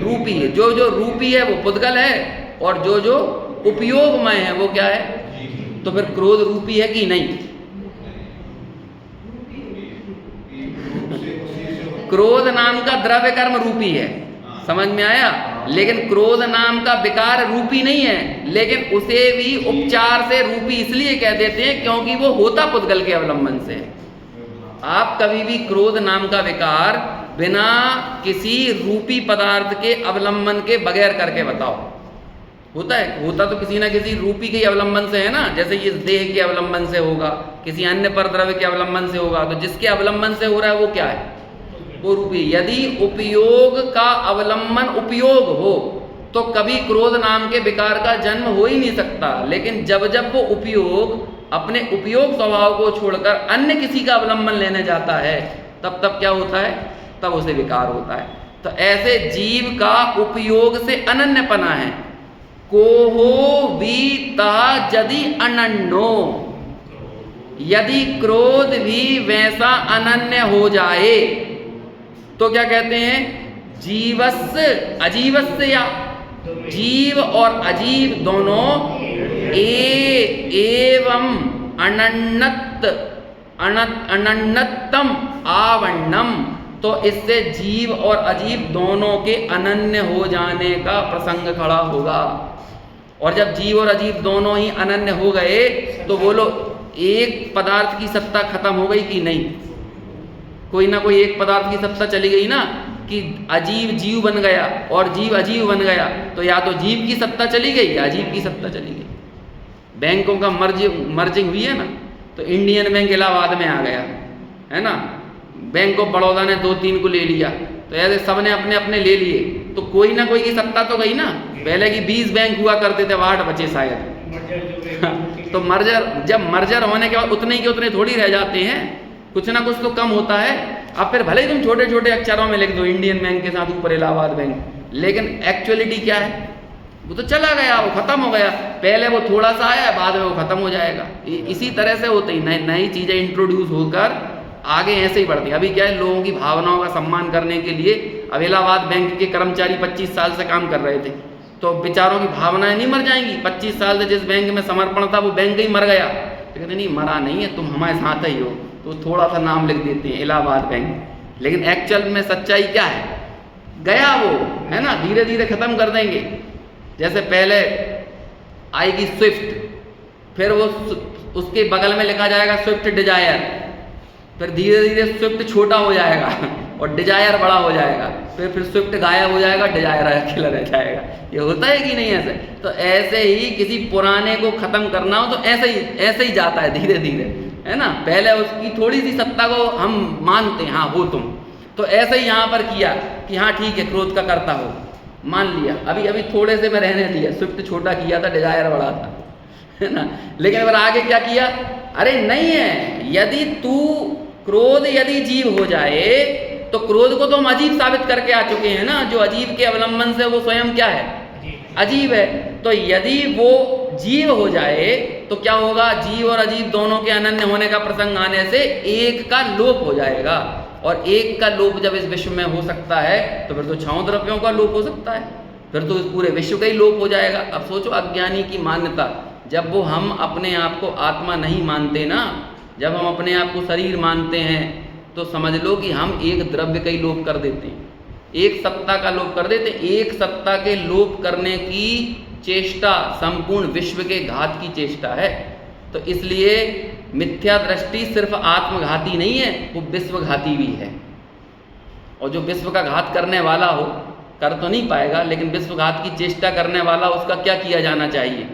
रूपी है। जो रूपी है वो पुद्गल है, और जो उपयोगमय है वो क्या है? तो फिर क्रोध रूपी है कि नहीं? क्रोध नाम का द्रव्य कर्म रूपी है, समझ में आया? लेकिन क्रोध नाम का विकार रूपी नहीं है, लेकिन उसे भी उपचार से रूपी इसलिए कह देते हैं क्योंकि वो होता पुद्गल के अवलंबन से है। आप कभी भी क्रोध नाम का विकार बिना किसी रूपी पदार्थ के अवलंबन के बगैर करके बताओ। होता है? होता तो किसी ना किसी रूपी के अवलंबन से है ना, जैसे ये देह के अवलंबन से होगा, किसी अन्य पर द्रव्य के अवलंबन से होगा, तो जिसके अवलंबन से हो रहा है वो क्या है? वो रूपी। यदि उपयोग का अवलंबन उपयोग हो तो कभी क्रोध नाम के विकार का जन्म हो ही नहीं सकता, लेकिन जब जब वो उपयोग अपने उपयोग स्वभाव को छोड़कर अन्य किसी का अवलंबन लेने जाता है तब तब क्या होता है? तब उसे विकार होता है। तो ऐसे जीव का उपयोग से अनन्यपना है। कोहो वीता यदि अनन्यो, यदि क्रोध भी वैसा अनन्य हो जाए तो क्या कहते हैं? जीवस्य अजीवस्य, या जीव और अजीव दोनों एवं अनन्नतम आवण्णम, तो इससे जीव और अजीव दोनों के अनन्य हो जाने का प्रसंग खड़ा होगा। और जब जीव और अजीव दोनों ही अनन्य हो गए तो बोलो एक पदार्थ की सत्ता खत्म हो गई कि नहीं? कोई ना कोई एक पदार्थ की सत्ता चली गई ना, कि अजीव जीव बन गया और जीव अजीव बन गया, तो या तो जीव की सत्ता चली गई या अजीव की सत्ता चली गई। बैंकों का मर्जिंग हुई है ना, तो इंडियन बैंक इलाहाबाद में आ गया है ना, बैंक ऑफ बड़ौदा ने 2-3 को ले लिया, तो ऐसे सब ने अपने अपने ले लिए, तो कोई ना कोई की सत्ता तो गई ना। पहले की 20 बैंक हुआ करते थे, 8 बचे शायद। तो जब मर्जर होने के बाद उतने के उतने थोड़ी रह जाते हैं, कुछ ना कुछ तो कम होता है। अब फिर भले ही तुम छोटे छोटे अक्षरों में लिख दो इंडियन बैंक के साथ ऊपर इलाहाबाद बैंक, लेकिन एक्चुअलिटी क्या है? वो तो चला गया, वो खत्म हो गया। पहले वो थोड़ा सा आया, बाद में वो खत्म हो जाएगा। इसी तरह से होते ही नई चीजें इंट्रोड्यूस होकर आगे ऐसे ही बढ़ती है। अभी क्या है, लोगों की भावनाओं का सम्मान करने के लिए अब इलाहाबाद बैंक के कर्मचारी 25 साल से काम कर रहे थे, तो बेचारों की भावनाएं नहीं मर जाएंगी? 25 साल से जिस बैंक में समर्पण था वो बैंक ही मर गया, तो कहते नहीं मरा नहीं है, तुम हमारे साथ ही हो, तो थोड़ा सा नाम लिख देते हैं इलाहाबाद बैंक। लेकिन एक्चुअल में सच्चाई क्या है? गया वो, है ना, धीरे धीरे खत्म कर देंगे। जैसे पहले आएगी स्विफ्ट, फिर वो उसके बगल में लिखा जाएगा स्विफ्ट डिजायर, फिर धीरे धीरे स्विफ्ट छोटा हो जाएगा और डिजायर बड़ा हो जाएगा, फिर स्विफ्ट गायब हो जाएगा, डिजायर अकेला रह जाएगा। ये होता है कि नहीं ऐसे? तो ऐसे ही किसी पुराने को खत्म करना हो तो ऐसे ही जाता है धीरे धीरे, है ना। पहले उसकी थोड़ी सी सत्ता को हम मानते हैं, हाँ हो तुम, तो ऐसे ही यहाँ पर किया कि हाँ ठीक है क्रोध का करता हो, मान लिया। अभी थोड़े से में रहने दिया, स्विफ्ट छोटा किया था, डिजायर बड़ा था, है ना। लेकिन अगर आगे क्या किया? अरे नहीं है, यदि तू क्रोध यदि जीव हो जाए तो क्रोध को तो हम अजीब साबित करके आ चुके हैं ना। जो अजीब के अवलंबन से वो स्वयं क्या है? अजीब है। तो यदि वो जीव हो जाए तो क्या होगा? जीव और अजीब दोनों के अनन्य होने का प्रसंग आने से एक का लोप हो जाएगा, और एक का लोप जब इस विश्व में हो सकता है तो फिर तो 6 द्रव्यों का लोप हो सकता है, फिर तो इस पूरे विश्व का ही लोप हो जाएगा। अब सोचो अज्ञानी की मान्यता, जब वो हम अपने आप को आत्मा नहीं मानते ना, जब हम अपने आप को शरीर मानते हैं, तो समझ लो कि हम एक द्रव्य का ही लोप कर देते हैं, एक सत्ता का लोप कर देते हैं। एक सत्ता के लोप करने की चेष्टा संपूर्ण विश्व के घात की चेष्टा है। तो इसलिए मिथ्या दृष्टि सिर्फ आत्मघाती नहीं है, वो विश्वघाती भी है। और जो विश्व का घात करने वाला हो, कर तो नहीं पाएगा, लेकिन विश्वघात की चेष्टा करने वाला, उसका क्या किया जाना चाहिए?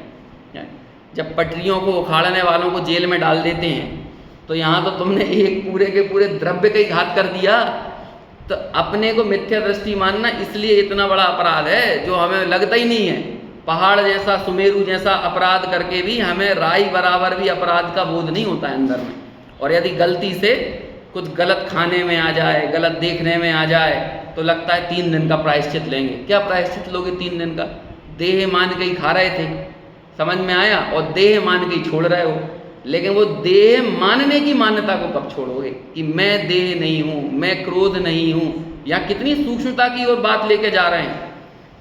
जब पटरियों को उखाड़ने वालों को जेल में डाल देते हैं, तो यहाँ तो तुमने एक पूरे के पूरे द्रव्य का ही घात कर दिया। तो अपने को मिथ्या दृष्टि मानना इसलिए इतना बड़ा अपराध है, जो हमें लगता ही नहीं है। पहाड़ जैसा, सुमेरु जैसा अपराध करके भी हमें राई बराबर भी अपराध का बोध नहीं होता है अंदर में। और यदि गलती से कुछ गलत खाने में आ जाए, गलत देखने में आ जाए, तो लगता है 3 दिन का प्रायश्चित लेंगे। क्या प्रायश्चित लोगे 3 दिन का? देह मान के ही खा रहे थे, समझ में आया, और देह मान के ही छोड़ रहे हो। लेकिन वो देह मानने की मान्यता को कब छोड़ोगे कि मैं देह नहीं हूँ, मैं क्रोध नहीं हूँ? या कितनी सूक्ष्मता की ओर बात लेके जा रहे हैं।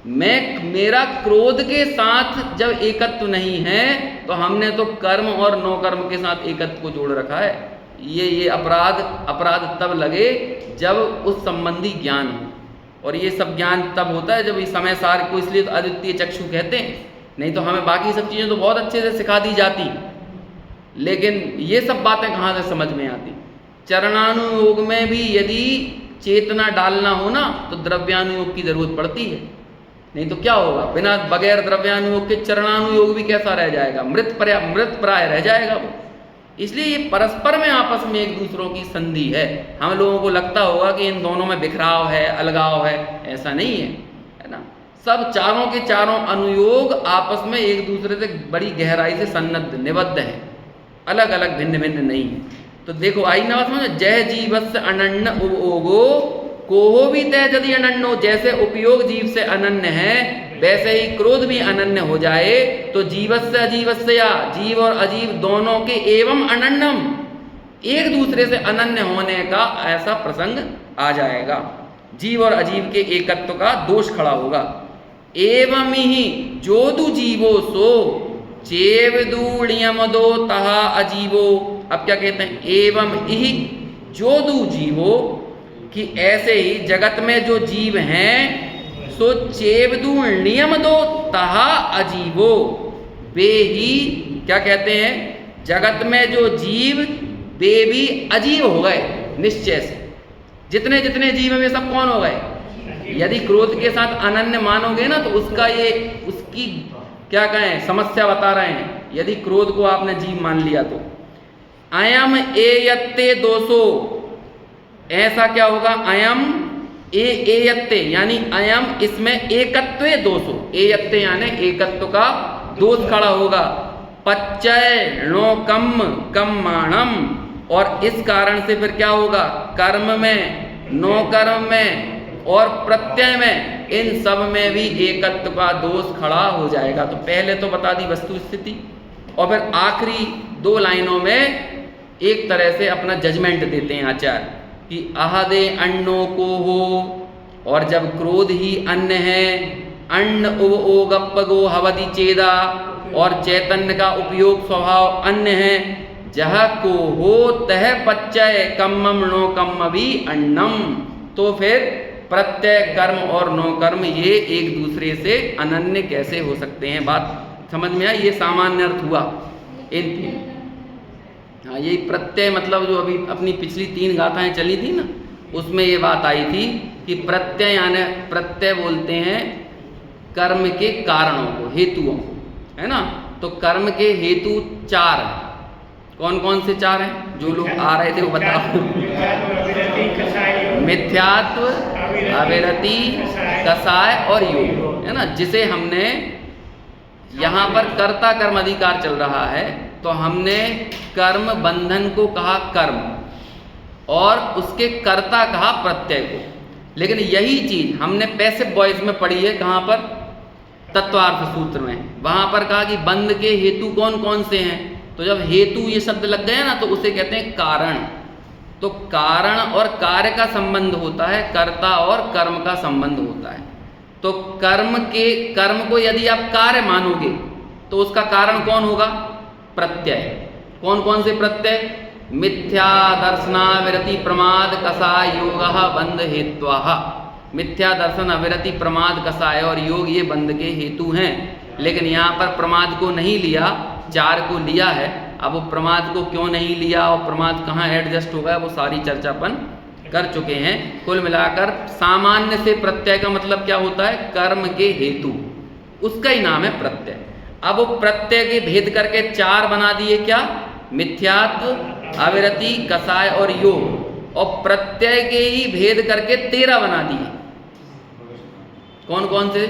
मेरा क्रोध के साथ जब एकत्व नहीं है तो हमने तो कर्म और नो कर्म के साथ एकत्व को जोड़ रखा है। ये अपराध तब लगे जब उस संबंधी ज्ञान हो, और ये सब ज्ञान तब होता है जब इस समय सार को, इसलिए तो अद्वितीय चक्षु कहते हैं। नहीं तो हमें बाकी सब चीज़ें तो बहुत अच्छे से सिखा दी जाती, लेकिन ये सब बातें कहाँ से समझ में आती। चरणानुयोग में भी यदि चेतना डालना हो ना तो द्रव्यानुयोग की जरूरत पड़ती है, नहीं तो क्या होगा, बिना बगैर द्रव्यानुयोग के चरणानुयोग भी कैसा रह जाएगा, मृत प्राय रह जाएगा वो। इसलिए ये परस्पर में आपस में एक दूसरों की संधि है। हम लोगों को लगता होगा कि इन दोनों में बिखराव है, अलगाव है, ऐसा नहीं है ना। सब चारों के चारों अनुयोग आपस में एक दूसरे से बड़ी गहराई से सन्नद्ध निबद्ध है, अलग अलग भिन्न भिन्न नहीं है। तो देखो आई ना समझ, जय जीवस्य अनन्य उपयोगो कोहो भी तय यदि अनन्यो, जैसे उपयोग जीव से अनन्य है वैसे ही क्रोध भी अनन्य हो जाए तो जीवस्य अजीवस्य, या जीव और अजीव दोनों के एवं अनन्यम, एक दूसरे से अनन्य होने का ऐसा प्रसंग आ जाएगा। जीव और अजीव के एकत्व का दोष खड़ा होगा। एवं ही जोदु जीवो सो चेवदूणियम दो तहा अजीवो। अब क्या कहते हैं, एवं ही जोदु जीवो, कि ऐसे ही जगत में जो जीव हैं सो चेवदू नियम दो तहा अजीवो, वे ही क्या कहते हैं, जगत में जो जीव वे भी अजीव हो गए निश्चय से। जितने जितने जीव हैं वे सब कौन हो गए, यदि क्रोध के साथ अनन्य मानोगे ना तो उसकी क्या कहें समस्या बता रहे हैं। यदि क्रोध को आपने जीव मान लिया तो अयम एयत्ते दोषो, ऐसा क्या होगा, अयम एयत्ते यानी अयम, इसमें एकत्व दोषो, एयत्ते यानी एकत्व का दोष खड़ा होगा। पच्चय नो कम्माणम, और इस कारण से फिर क्या होगा, कर्म में, नो कर्म में और प्रत्यय में, इन सब में भी एकत्व का दोष खड़ा हो जाएगा। तो पहले तो बता दी वस्तु स्थिति, और फिर आखिरी 2 लाइनों में एक तरह से अपना जजमेंट देते हैं आचार्य कि आहदे अन्नो को हो, और जब क्रोध ही अन्य है, अन्न उगप्पगो हवदि चेदा, और चैतन्य का उपयोग स्वभाव अन्य है, जह को हो तह पच्चय कम्मम नो कम्म भी अन्नम। तो फिर प्रत्यय कर्म और नो कर्म ये एक दूसरे से अनन्य कैसे हो सकते हैं, बात समझ में आई। ये सामान्य अर्थ हुआ इन हाँ, यही प्रत्यय मतलब जो अभी अपनी पिछली 3 गाथाएं चली थी ना उसमें ये बात आई थी कि प्रत्यय यानी प्रत्यय बोलते हैं कर्म के कारणों को, हेतुओं को, है ना। तो कर्म के हेतु 4 हैं। कौन कौन से 4 हैं, जो लोग आ रहे थे वो बताओ। मिथ्यात्व, अविरति, कसाय और योग, है ना। जिसे हमने यहाँ पर कर्ता कर्म अधिकार चल रहा है तो हमने कर्म बंधन को कहा कर्म और उसके कर्ता कहा प्रत्यय को। लेकिन यही चीज हमने पैसिव वॉइस में पढ़ी है, कहाँ पर, तत्वार्थ सूत्र में। वहां पर कहा कि बंध के हेतु कौन कौन से हैं। तो जब हेतु ये शब्द लग गया ना तो उसे कहते हैं कारण। तो कारण और कार्य का संबंध होता है, कर्ता और कर्म का संबंध होता है। तो कर्म को यदि आप कार्य मानोगे तो उसका कारण कौन होगा, प्रत्यय। कौन कौन से प्रत्यय, मिथ्या दर्शना विरति प्रमाद कसाय योग बंध हेत्वाः। मिथ्या दर्शन, अविरति, प्रमाद, कसाय और योग ये बंध के हेतु हैं। लेकिन यहाँ पर प्रमाद को नहीं लिया, 4 को लिया है। अब वो प्रमाद को क्यों नहीं लिया और प्रमाद कहाँ एडजस्ट होगा वो सारी चर्चा अपन कर चुके हैं। कुल मिलाकर सामान्य से प्रत्यय का मतलब क्या होता है, कर्म के हेतु, उसका ही नाम है प्रत्यय। अब वो प्रत्यय के भेद करके 4 बना दिए, क्या, मिथ्यात्व, अविरति, कसाय और योग। और प्रत्यय के ही भेद करके 13 बना दिए। कौन कौन से,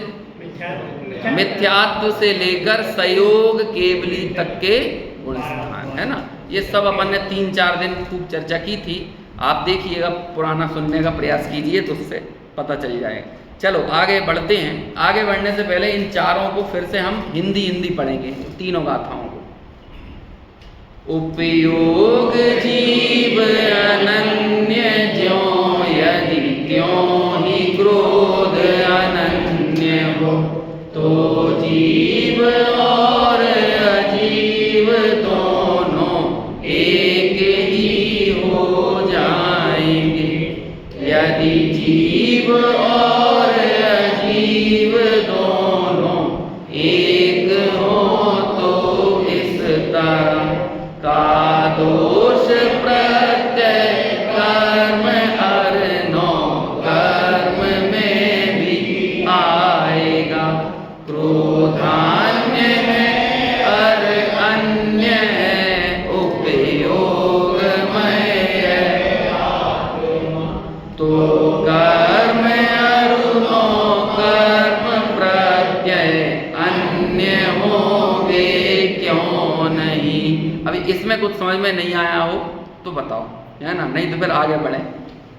मिथ्यात्व से लेकर सयोग केवली तक के गुण स्थान, है ना। ये सब अपन ने 3-4 दिन खूब चर्चा की थी। आप देखिएगा, पुराना सुनने का प्रयास कीजिए तो उससे पता चल जाएगा। चलो आगे बढ़ते हैं। आगे बढ़ने से पहले इन 4 को फिर से हम हिंदी पढ़ेंगे, तीनों गाथाओं को। उपयोग जीव अनन्य ज्यों, यदि त्यों ही क्रोध अनन्य हो। जीव और अजीव दोनों एक ही हो जाएंगे। यदि जीव और अजीव दोनों एक हो तो इस तरह का दोष प्रत्यय कर्म अर्नो कर्म में भी आएगा। क्रोधान्य है और अन्य है उपयोगमय तो कर्म अर्नो कर्म प्रत्यय अन्य होंगे क्यों नहीं। अभी इसमें कुछ समझ में नहीं आया हो तो बताओ, है ना, नहीं तो फिर आगे बढ़े।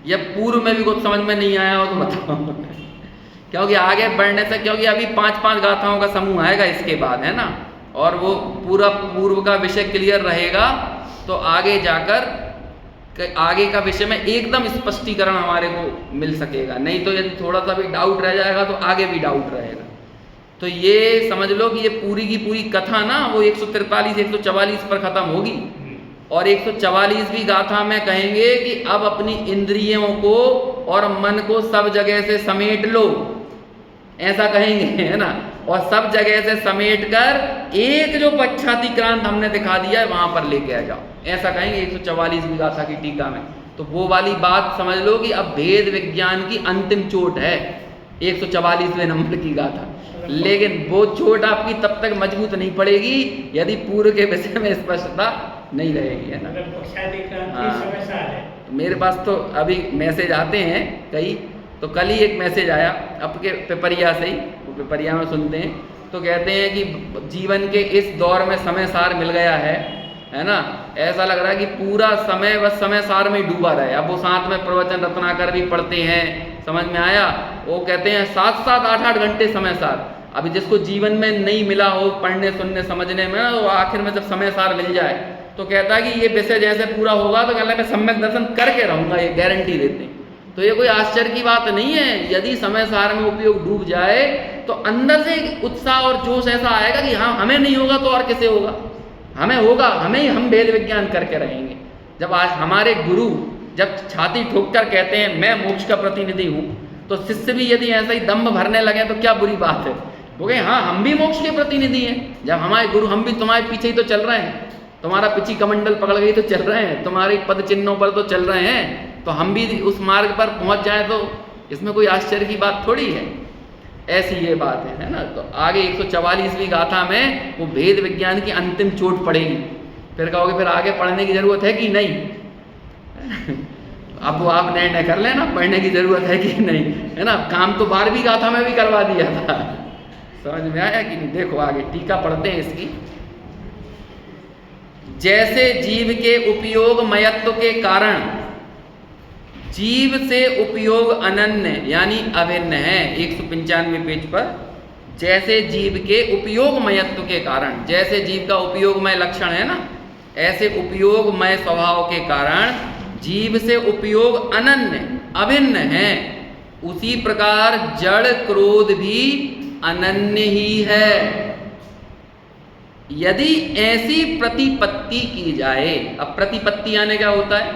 या पूर्व में भी कुछ समझ में नहीं आया हो तो बताओ क्योंकि आगे बढ़ने से, क्योंकि अभी 5-5 गाथाओं का समूह आएगा इसके बाद, है ना, और वो पूरा पूर्व का विषय क्लियर रहेगा तो आगे जाकर आगे का विषय में एकदम स्पष्टीकरण हमारे को मिल सकेगा। नहीं तो यदि थोड़ा सा भी डाउट रह जाएगा तो आगे भी डाउट रहेगा। तो ये समझ लो कि ये पूरी की पूरी कथा ना वो 143-144 पर खत्म होगी और 144वीं गाथा में कहेंगे कि अब अपनी इंद्रियों को और मन को सब जगह से समेट लो, ऐसा कहेंगे, है ना, और सब जगह से समेट कर एक जो पश्चातिक्रांत हमने दिखा दिया है वहां पर लेके आ जाओ, ऐसा कहेंगे 144वीं गाथा की टीका में। तो वो वाली बात समझ लो कि अब भेद विज्ञान की अंतिम चोट है 144वें नंबर की गाथा, लेकिन वो चोट आपकी तब तक मजबूत नहीं पड़ेगी यदि पूर्व के विषय में स्पष्टता नहीं रहेगी, है ना। हाँ, तो मेरे पास तो अभी मैसेज आते हैं कई, तो कल ही एक मैसेज आया आपके पिपरिया से ही, वो पिपरिया में सुनते हैं, तो कहते हैं कि जीवन के इस दौर में समय सार मिल गया है ना, ऐसा लग रहा है कि पूरा समय बस समय सार में डूबा रहे। अब वो साथ में प्रवचन रत्नाकर भी पढ़ते हैं, समझ में आया, वो कहते हैं 7-7 8-8 घंटे समय सार। अभी जिसको जीवन में नहीं मिला हो पढ़ने सुनने समझने में, तो आखिर में जब समय सार मिल जाए तो कहता है कि ये विषय जैसे पूरा होगा तो कहता है मैं सम्यक दर्शन करके रहूंगा, ये गारंटी देते हैं। तो ये कोई आश्चर्य की बात नहीं है। यदि समय सार में उपयोग डूब जाए तो अंदर से उत्साह और जोश ऐसा आएगा कि हाँ हमें नहीं होगा तो और किसे होगा, हमें होगा, हम वेद विज्ञान करके रहेंगे। जब आज हमारे गुरु जब छाती ठोक कर कहते हैं मैं मोक्ष का प्रतिनिधि हूँ, तो शिष्य भी यदि ऐसा ही दम्भ भरने लगे तो क्या बुरी बात है। वो कहे हाँ हम भी मोक्ष के प्रतिनिधि हैं। जब हमारे गुरु, हम भी तुम्हारे पीछे ही तो चल रहे हैं, तुम्हारा पिछी कमंडल पकड़ गई तो चल रहे हैं, तुम्हारे पद चिन्हों पर तो चल रहे हैं, तो हम भी उस मार्ग पर पहुंच जाए तो इसमें कोई आश्चर्य की बात थोड़ी है। ऐसी ये बात है ना। तो आगे 144वीं गाथा में वो भेद विज्ञान की अंतिम चोट पड़ेगी। फिर कहोगे फिर आगे पढ़ने की जरूरत है कि नहीं अब वो आप निर्णय कर लेना, पढ़ने की जरूरत है कि नहीं, है ना। काम तो 12वीं गाथा में भी करवा दिया था, समझ में आया कि नहीं। देखो आगे टीका पढ़ते हैं इसकी। जैसे जीव के उपयोग मयत्व के कारण जीव से उपयोग अनन्य यानी अभिन्न है, 195वें पेज पर। जैसे जीव के उपयोग मयत्व के कारण, जैसे जीव का उपयोगमय लक्षण है ना, ऐसे उपयोगमय स्वभाव के कारण जीव से उपयोग अनन्य अभिन्न है, उसी प्रकार जड़ क्रोध भी अनन्य ही है। यदि ऐसी प्रतिपत्ति की जाए, अब प्रतिपत्ति यानी क्या होता है,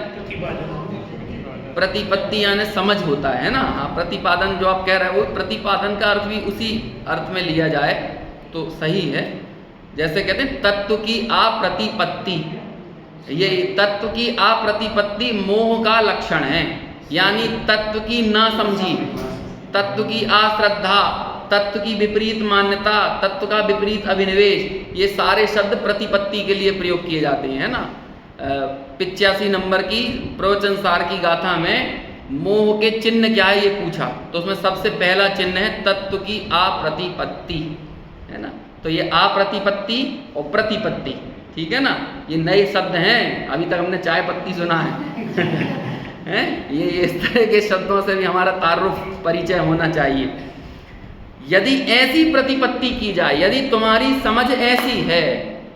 प्रतिपत्ति यानी समझ होता है ना। हाँ, प्रतिपादन जो आप कह रहे हैं वो प्रतिपादन का अर्थ भी उसी अर्थ में लिया जाए तो सही है। जैसे कहते हैं तत्व की अप्रतिपत्ति, ये तत्व की अप्रतिपत्ति मोह का लक्षण है, यानी तत्व की ना समझी, तत्व की अश्रद्धा, तत्व की विपरीत मान्यता, तत्व का विपरीत अभिनिवेश, ये सारे शब्द प्रतिपत्ति के लिए प्रयोग किए जाते हैं ना। 85 नंबर की प्रवचन सार की गाथा में मोह के चिन्ह क्या है ये पूछा, तो उसमें सबसे पहला चिन्ह है तत्व की अप्रतिपत्ति, है ना। तो ये अप्रतिपत्ति और प्रतिपत्ति, ठीक है ना, ये नए शब्द हैं, अभी तक हमने चाय पत्ती सुना है हैं, ये इस तरह के शब्दों से भी हमारा तारुफ परिचय होना चाहिए। यदि ऐसी प्रतिपत्ति की जाए, यदि तुम्हारी समझ ऐसी है,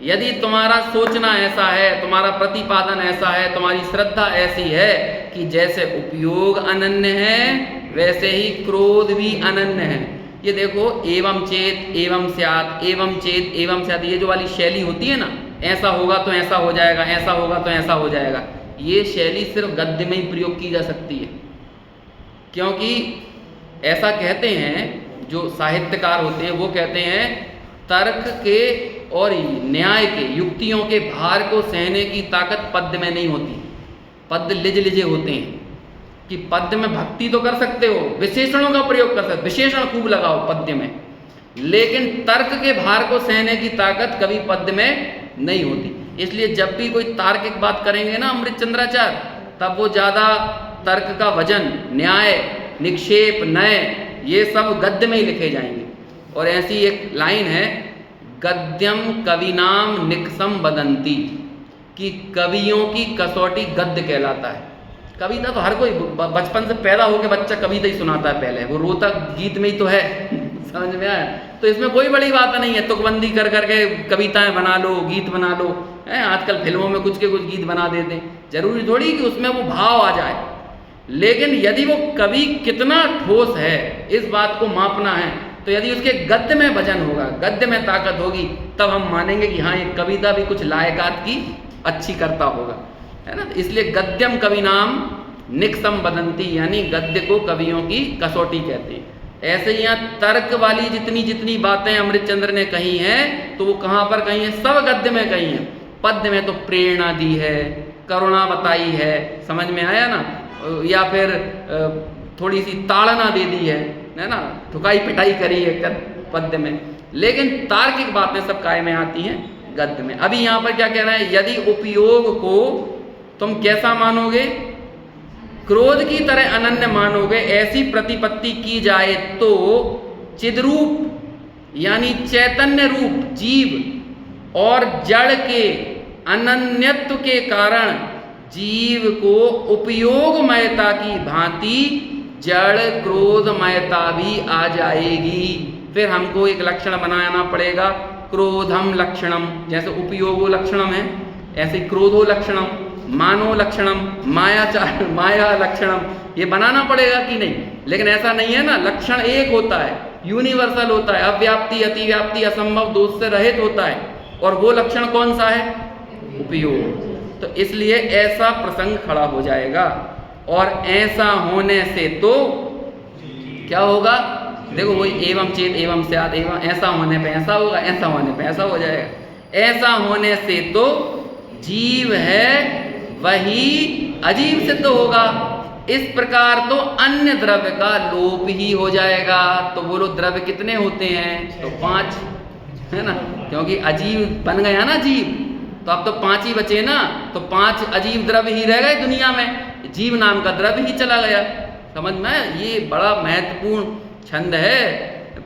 यदि तुम्हारा सोचना ऐसा है, तुम्हारा प्रतिपादन ऐसा है, तुम्हारी श्रद्धा ऐसी है कि जैसे उपयोग अनन्य है वैसे ही क्रोध भी अनन्य है, ये देखो, एवं चेत एवं स्यात्, एवं चेत एवं स्यात्, ये जो वाली शैली होती है ना, ऐसा होगा तो ऐसा हो जाएगा, ऐसा होगा तो ऐसा हो जाएगा, ये शैली सिर्फ गद्य में ही प्रयोग की जा सकती है। क्योंकि ऐसा कहते हैं जो साहित्यकार होते हैं, वो कहते हैं तर्क के और न्याय के, युक्तियों के भार को सहने की ताकत पद्य में नहीं होती। पद्य लिजे होते हैं कि पद्य में भक्ति तो कर सकते हो, विशेषणों का प्रयोग कर सकते, विशेषण खूब लगाओ पद्य में, लेकिन तर्क के भार को सहने की ताकत कभी पद्य में नहीं होती। इसलिए जब भी कोई तार्किक बात करेंगे ना अमृतचंद्राचार्य, तब वो ज़्यादा तर्क का वजन, न्याय, निक्षेप, नय, ये सब गद्य में ही लिखे जाएंगे। और ऐसी एक लाइन है, गद्यम कविनाम निक्सम वदंती, कि कवियों की कसौटी गद्य कहलाता है। कविता तो हर कोई बचपन से पैदा होकर बच्चा कविता ही सुनाता है, पहले वो रोता गीत में ही तो है समझ में आया? तो इसमें कोई बड़ी बात नहीं है, तुकबंदी कर करके कविताएं बना लो, गीत बना लो, है आजकल फिल्मों में कुछ के कुछ गीत बना देते, जरूरी थोड़ी कि उसमें वो भाव आ जाए। लेकिन यदि वो कवि कितना ठोस है, इस बात को मापना है, तो यदि उसके गद्य में वजन होगा, गद्य में ताकत होगी, तब हम मानेंगे कि हाँ, ये कविता भी कुछ लायकात की अच्छी करता होगा, है ना। इसलिए गद्यम कविनाम निक्सम वदंती, यानी गद्य को कवियों की कसौटी कहते हैं। ऐसे ही यहाँ तर्क वाली जितनी जितनी बातें अमृतचंद्र ने कही हैं, तो वो कहाँ पर कही हैं? सब गद्य में कही हैं। पद्य में तो प्रेरणा दी है, करुणा बताई है, समझ में आया ना, या फिर थोड़ी सी ताड़ना दे दी है ना, ठुकाई पिटाई करी है पद्य में, लेकिन तार्किक बातें सब काय में आती हैं? गद्य में। अभी यहाँ पर क्या कह रहे हैं? यदि उपयोग को तुम कैसा मानोगे? क्रोध की तरह अनन्य मानोगे, ऐसी प्रतिपत्ति की जाए तो चिद्रूप यानी चैतन्य रूप जीव और जड़ के अनन्यत्व के कारण जीव को उपयोगमयता की भांति जड़ क्रोधमयता भी आ जाएगी। फिर हमको एक लक्षण बनाना पड़ेगा, क्रोधम लक्षणम, जैसे उपयोगो लक्षणम है, ऐसे क्रोधो लक्षणम, मानो लक्षणम, माया लक्षणम, ये बनाना पड़ेगा कि नहीं? लेकिन ऐसा नहीं है ना, लक्षण एक होता है, यूनिवर्सल होता है, अव्याप्ति, अतिव्याप्ति, असंभव, दोष से रहित होता है, और वो लक्षण कौन सा है? उपयोग। तो इसलिए ऐसा प्रसंग खड़ा हो जाएगा, और ऐसा होने से तो क्या होगा? देखो वही एवं चेत एवं स्यात्, एवं ऐसा होने पे ऐसा होगा, ऐसा होने पे ऐसा हो जाएगा। ऐसा होने से तो जीव है वही अजीव सिद्ध होगा। इस प्रकार तो अन्य द्रव्य का लोप ही हो जाएगा। तो बोलो द्रव्य कितने होते हैं? तो 5, है ना, क्योंकि अजीव बन गया ना जीव, तो अब तो 5 ही बचे ना, तो 5 अजीव द्रव्य ही रह गए दुनिया में, जीव नाम का द्रव्य ही चला गया। समझ में? ये बड़ा महत्वपूर्ण छंद है,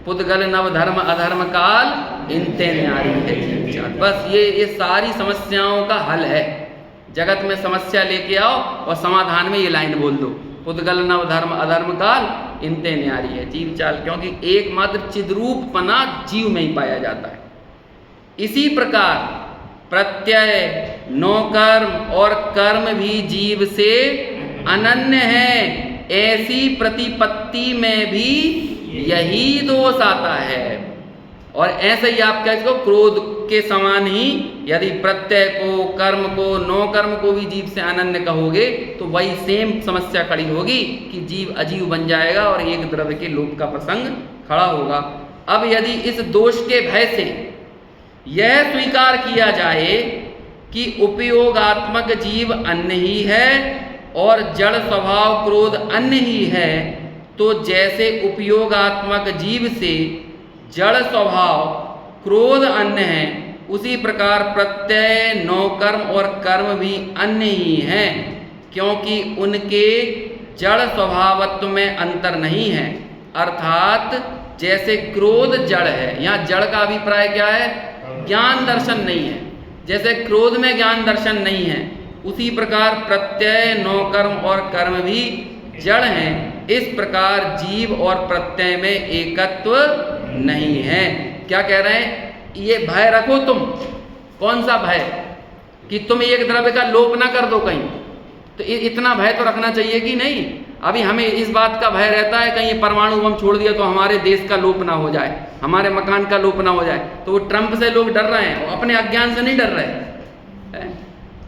पुद्गल नव धर्म अधर्म काल इनते न्यारी है जीव चाल। बस ये सारी समस्याओं का हल है। जगत में समस्या लेके आओ और समाधान में ये लाइन बोल दो, पुद्गल नव धर्म अधर्म काल इनते न्यारी है जीव चाल, क्योंकि एकमात्र चिद्रूपपना जीव में ही पाया जाता है। इसी प्रकार प्रत्यय, नौकर्म और कर्म भी जीव से अनन्य है। ऐसी प्रतिपत्ति में भी यही दोष आता है। और ऐसे ही आप क्या इसको क्रोध के समान ही यदि प्रत्यय को, कर्म को, नौकर्म को भी जीव से अनन्य कहोगे, तो वही सेम समस्या खड़ी होगी कि जीव अजीव बन जाएगा और एक द्रव्य के लोप का प्रसंग खड़ा होगा। अब यदि इस दोष के भय से यह स्वीकार किया जाए कि उपयोगात्मक जीव अन्य ही है और जड़ स्वभाव क्रोध अन्य ही है, तो जैसे उपयोगात्मक जीव से जड़ स्वभाव क्रोध अन्य है, उसी प्रकार प्रत्यय, नौकर्म और कर्म भी अन्य ही हैं, क्योंकि उनके जड़ स्वभावत्व में अंतर नहीं है। अर्थात जैसे क्रोध जड़ है, यहाँ जड़ का अभिप्राय क्या है? ज्ञान दर्शन नहीं है। जैसे क्रोध में ज्ञान दर्शन नहीं है, उसी प्रकार प्रत्यय, नौकर्म और कर्म भी जड़ हैं। इस प्रकार जीव और प्रत्यय में एकत्व नहीं है। क्या कह रहे हैं? ये भय रखो तुम। कौन सा भय? कि तुम एक द्रव्य का लोप ना कर दो कहीं, तो इतना भय तो रखना चाहिए कि नहीं? अभी हमें इस बात का भय रहता है कहीं परमाणु बम छोड़ दिया तो हमारे देश का लोप ना हो जाए, हमारे मकान का लोप ना हो जाए। तो वो ट्रंप से लोग डर रहे हैं, अपने अज्ञान से नहीं डर रहे हैं।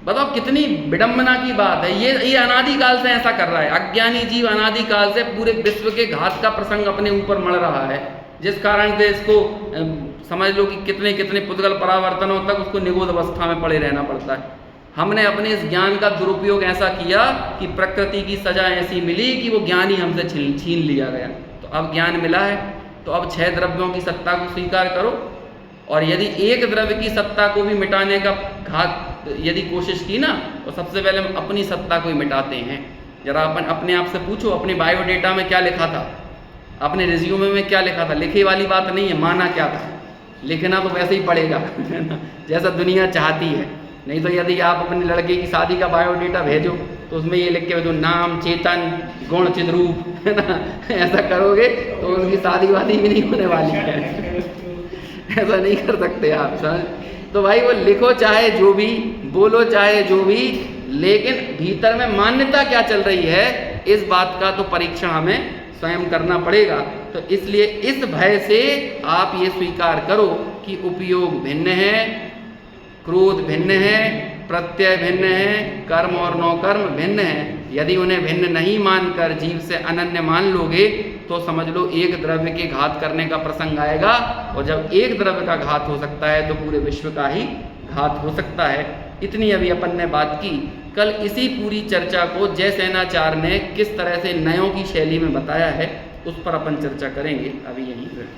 बताओ कितनी विडंबना की बात है। ये अनादिकाल से ऐसा कर रहा है। अज्ञानी जीव अनादिकाल से पूरे विश्व के घात का प्रसंग अपने ऊपर मढ़ रहा है, जिस कारण से इसको समझ लो कि कितने कितने पुद्गल परावर्तनों तक उसको निगोद अवस्था में पड़े रहना पड़ता है। हमने अपने इस ज्ञान का दुरुपयोग ऐसा किया कि प्रकृति की सजा ऐसी मिली कि वो ज्ञान ही हमसे छीन लिया गया। तो अब ज्ञान मिला है तो अब 6 द्रव्यों की सत्ता को स्वीकार करो, और यदि एक द्रव्य की सत्ता को भी मिटाने का घात यदि कोशिश की ना, तो सबसे पहले हम अपनी सत्ता को ही मिटाते हैं। जरा अपने आप से पूछो, अपने बायोडेटा में क्या लिखा था, अपने रिज्यूमे में क्या लिखा था। लिखे वाली बात नहीं है, माना क्या था। लिखना तो वैसे ही पड़ेगा जैसा दुनिया चाहती है। नहीं तो यदि आप अपने लड़के की शादी का बायोडेटा भेजो तो उसमें ये लिख के भेजो नाम चेतन गुण चिद्रूप, है ना। ऐसा करोगे तो उनकी शादी वादी भी नहीं होने वाली है ऐसा नहीं कर सकते आप, समझ। तो भाई वो लिखो चाहे जो भी, बोलो चाहे जो भी, लेकिन भीतर में मान्यता क्या चल रही है इस बात का तो परीक्षण हमें स्वयं करना पड़ेगा। तो इसलिए इस भय से आप ये स्वीकार करो कि उपयोग भिन्न है, क्रोध भिन्न है, प्रत्यय भिन्न है, कर्म और नौकर्म भिन्न है। यदि उन्हें भिन्न नहीं मानकर जीव से अनन्य मान लोगे तो समझ लो एक द्रव्य के घात करने का प्रसंग आएगा, और जब एक द्रव्य का घात हो सकता है तो पूरे विश्व का ही घात हो सकता है। इतनी अभी अपन ने बात की। कल इसी पूरी चर्चा को जयसेनाचार्य ने किस तरह से नयों की शैली में बताया है उस पर अपन चर्चा करेंगे अभी यहीं पर।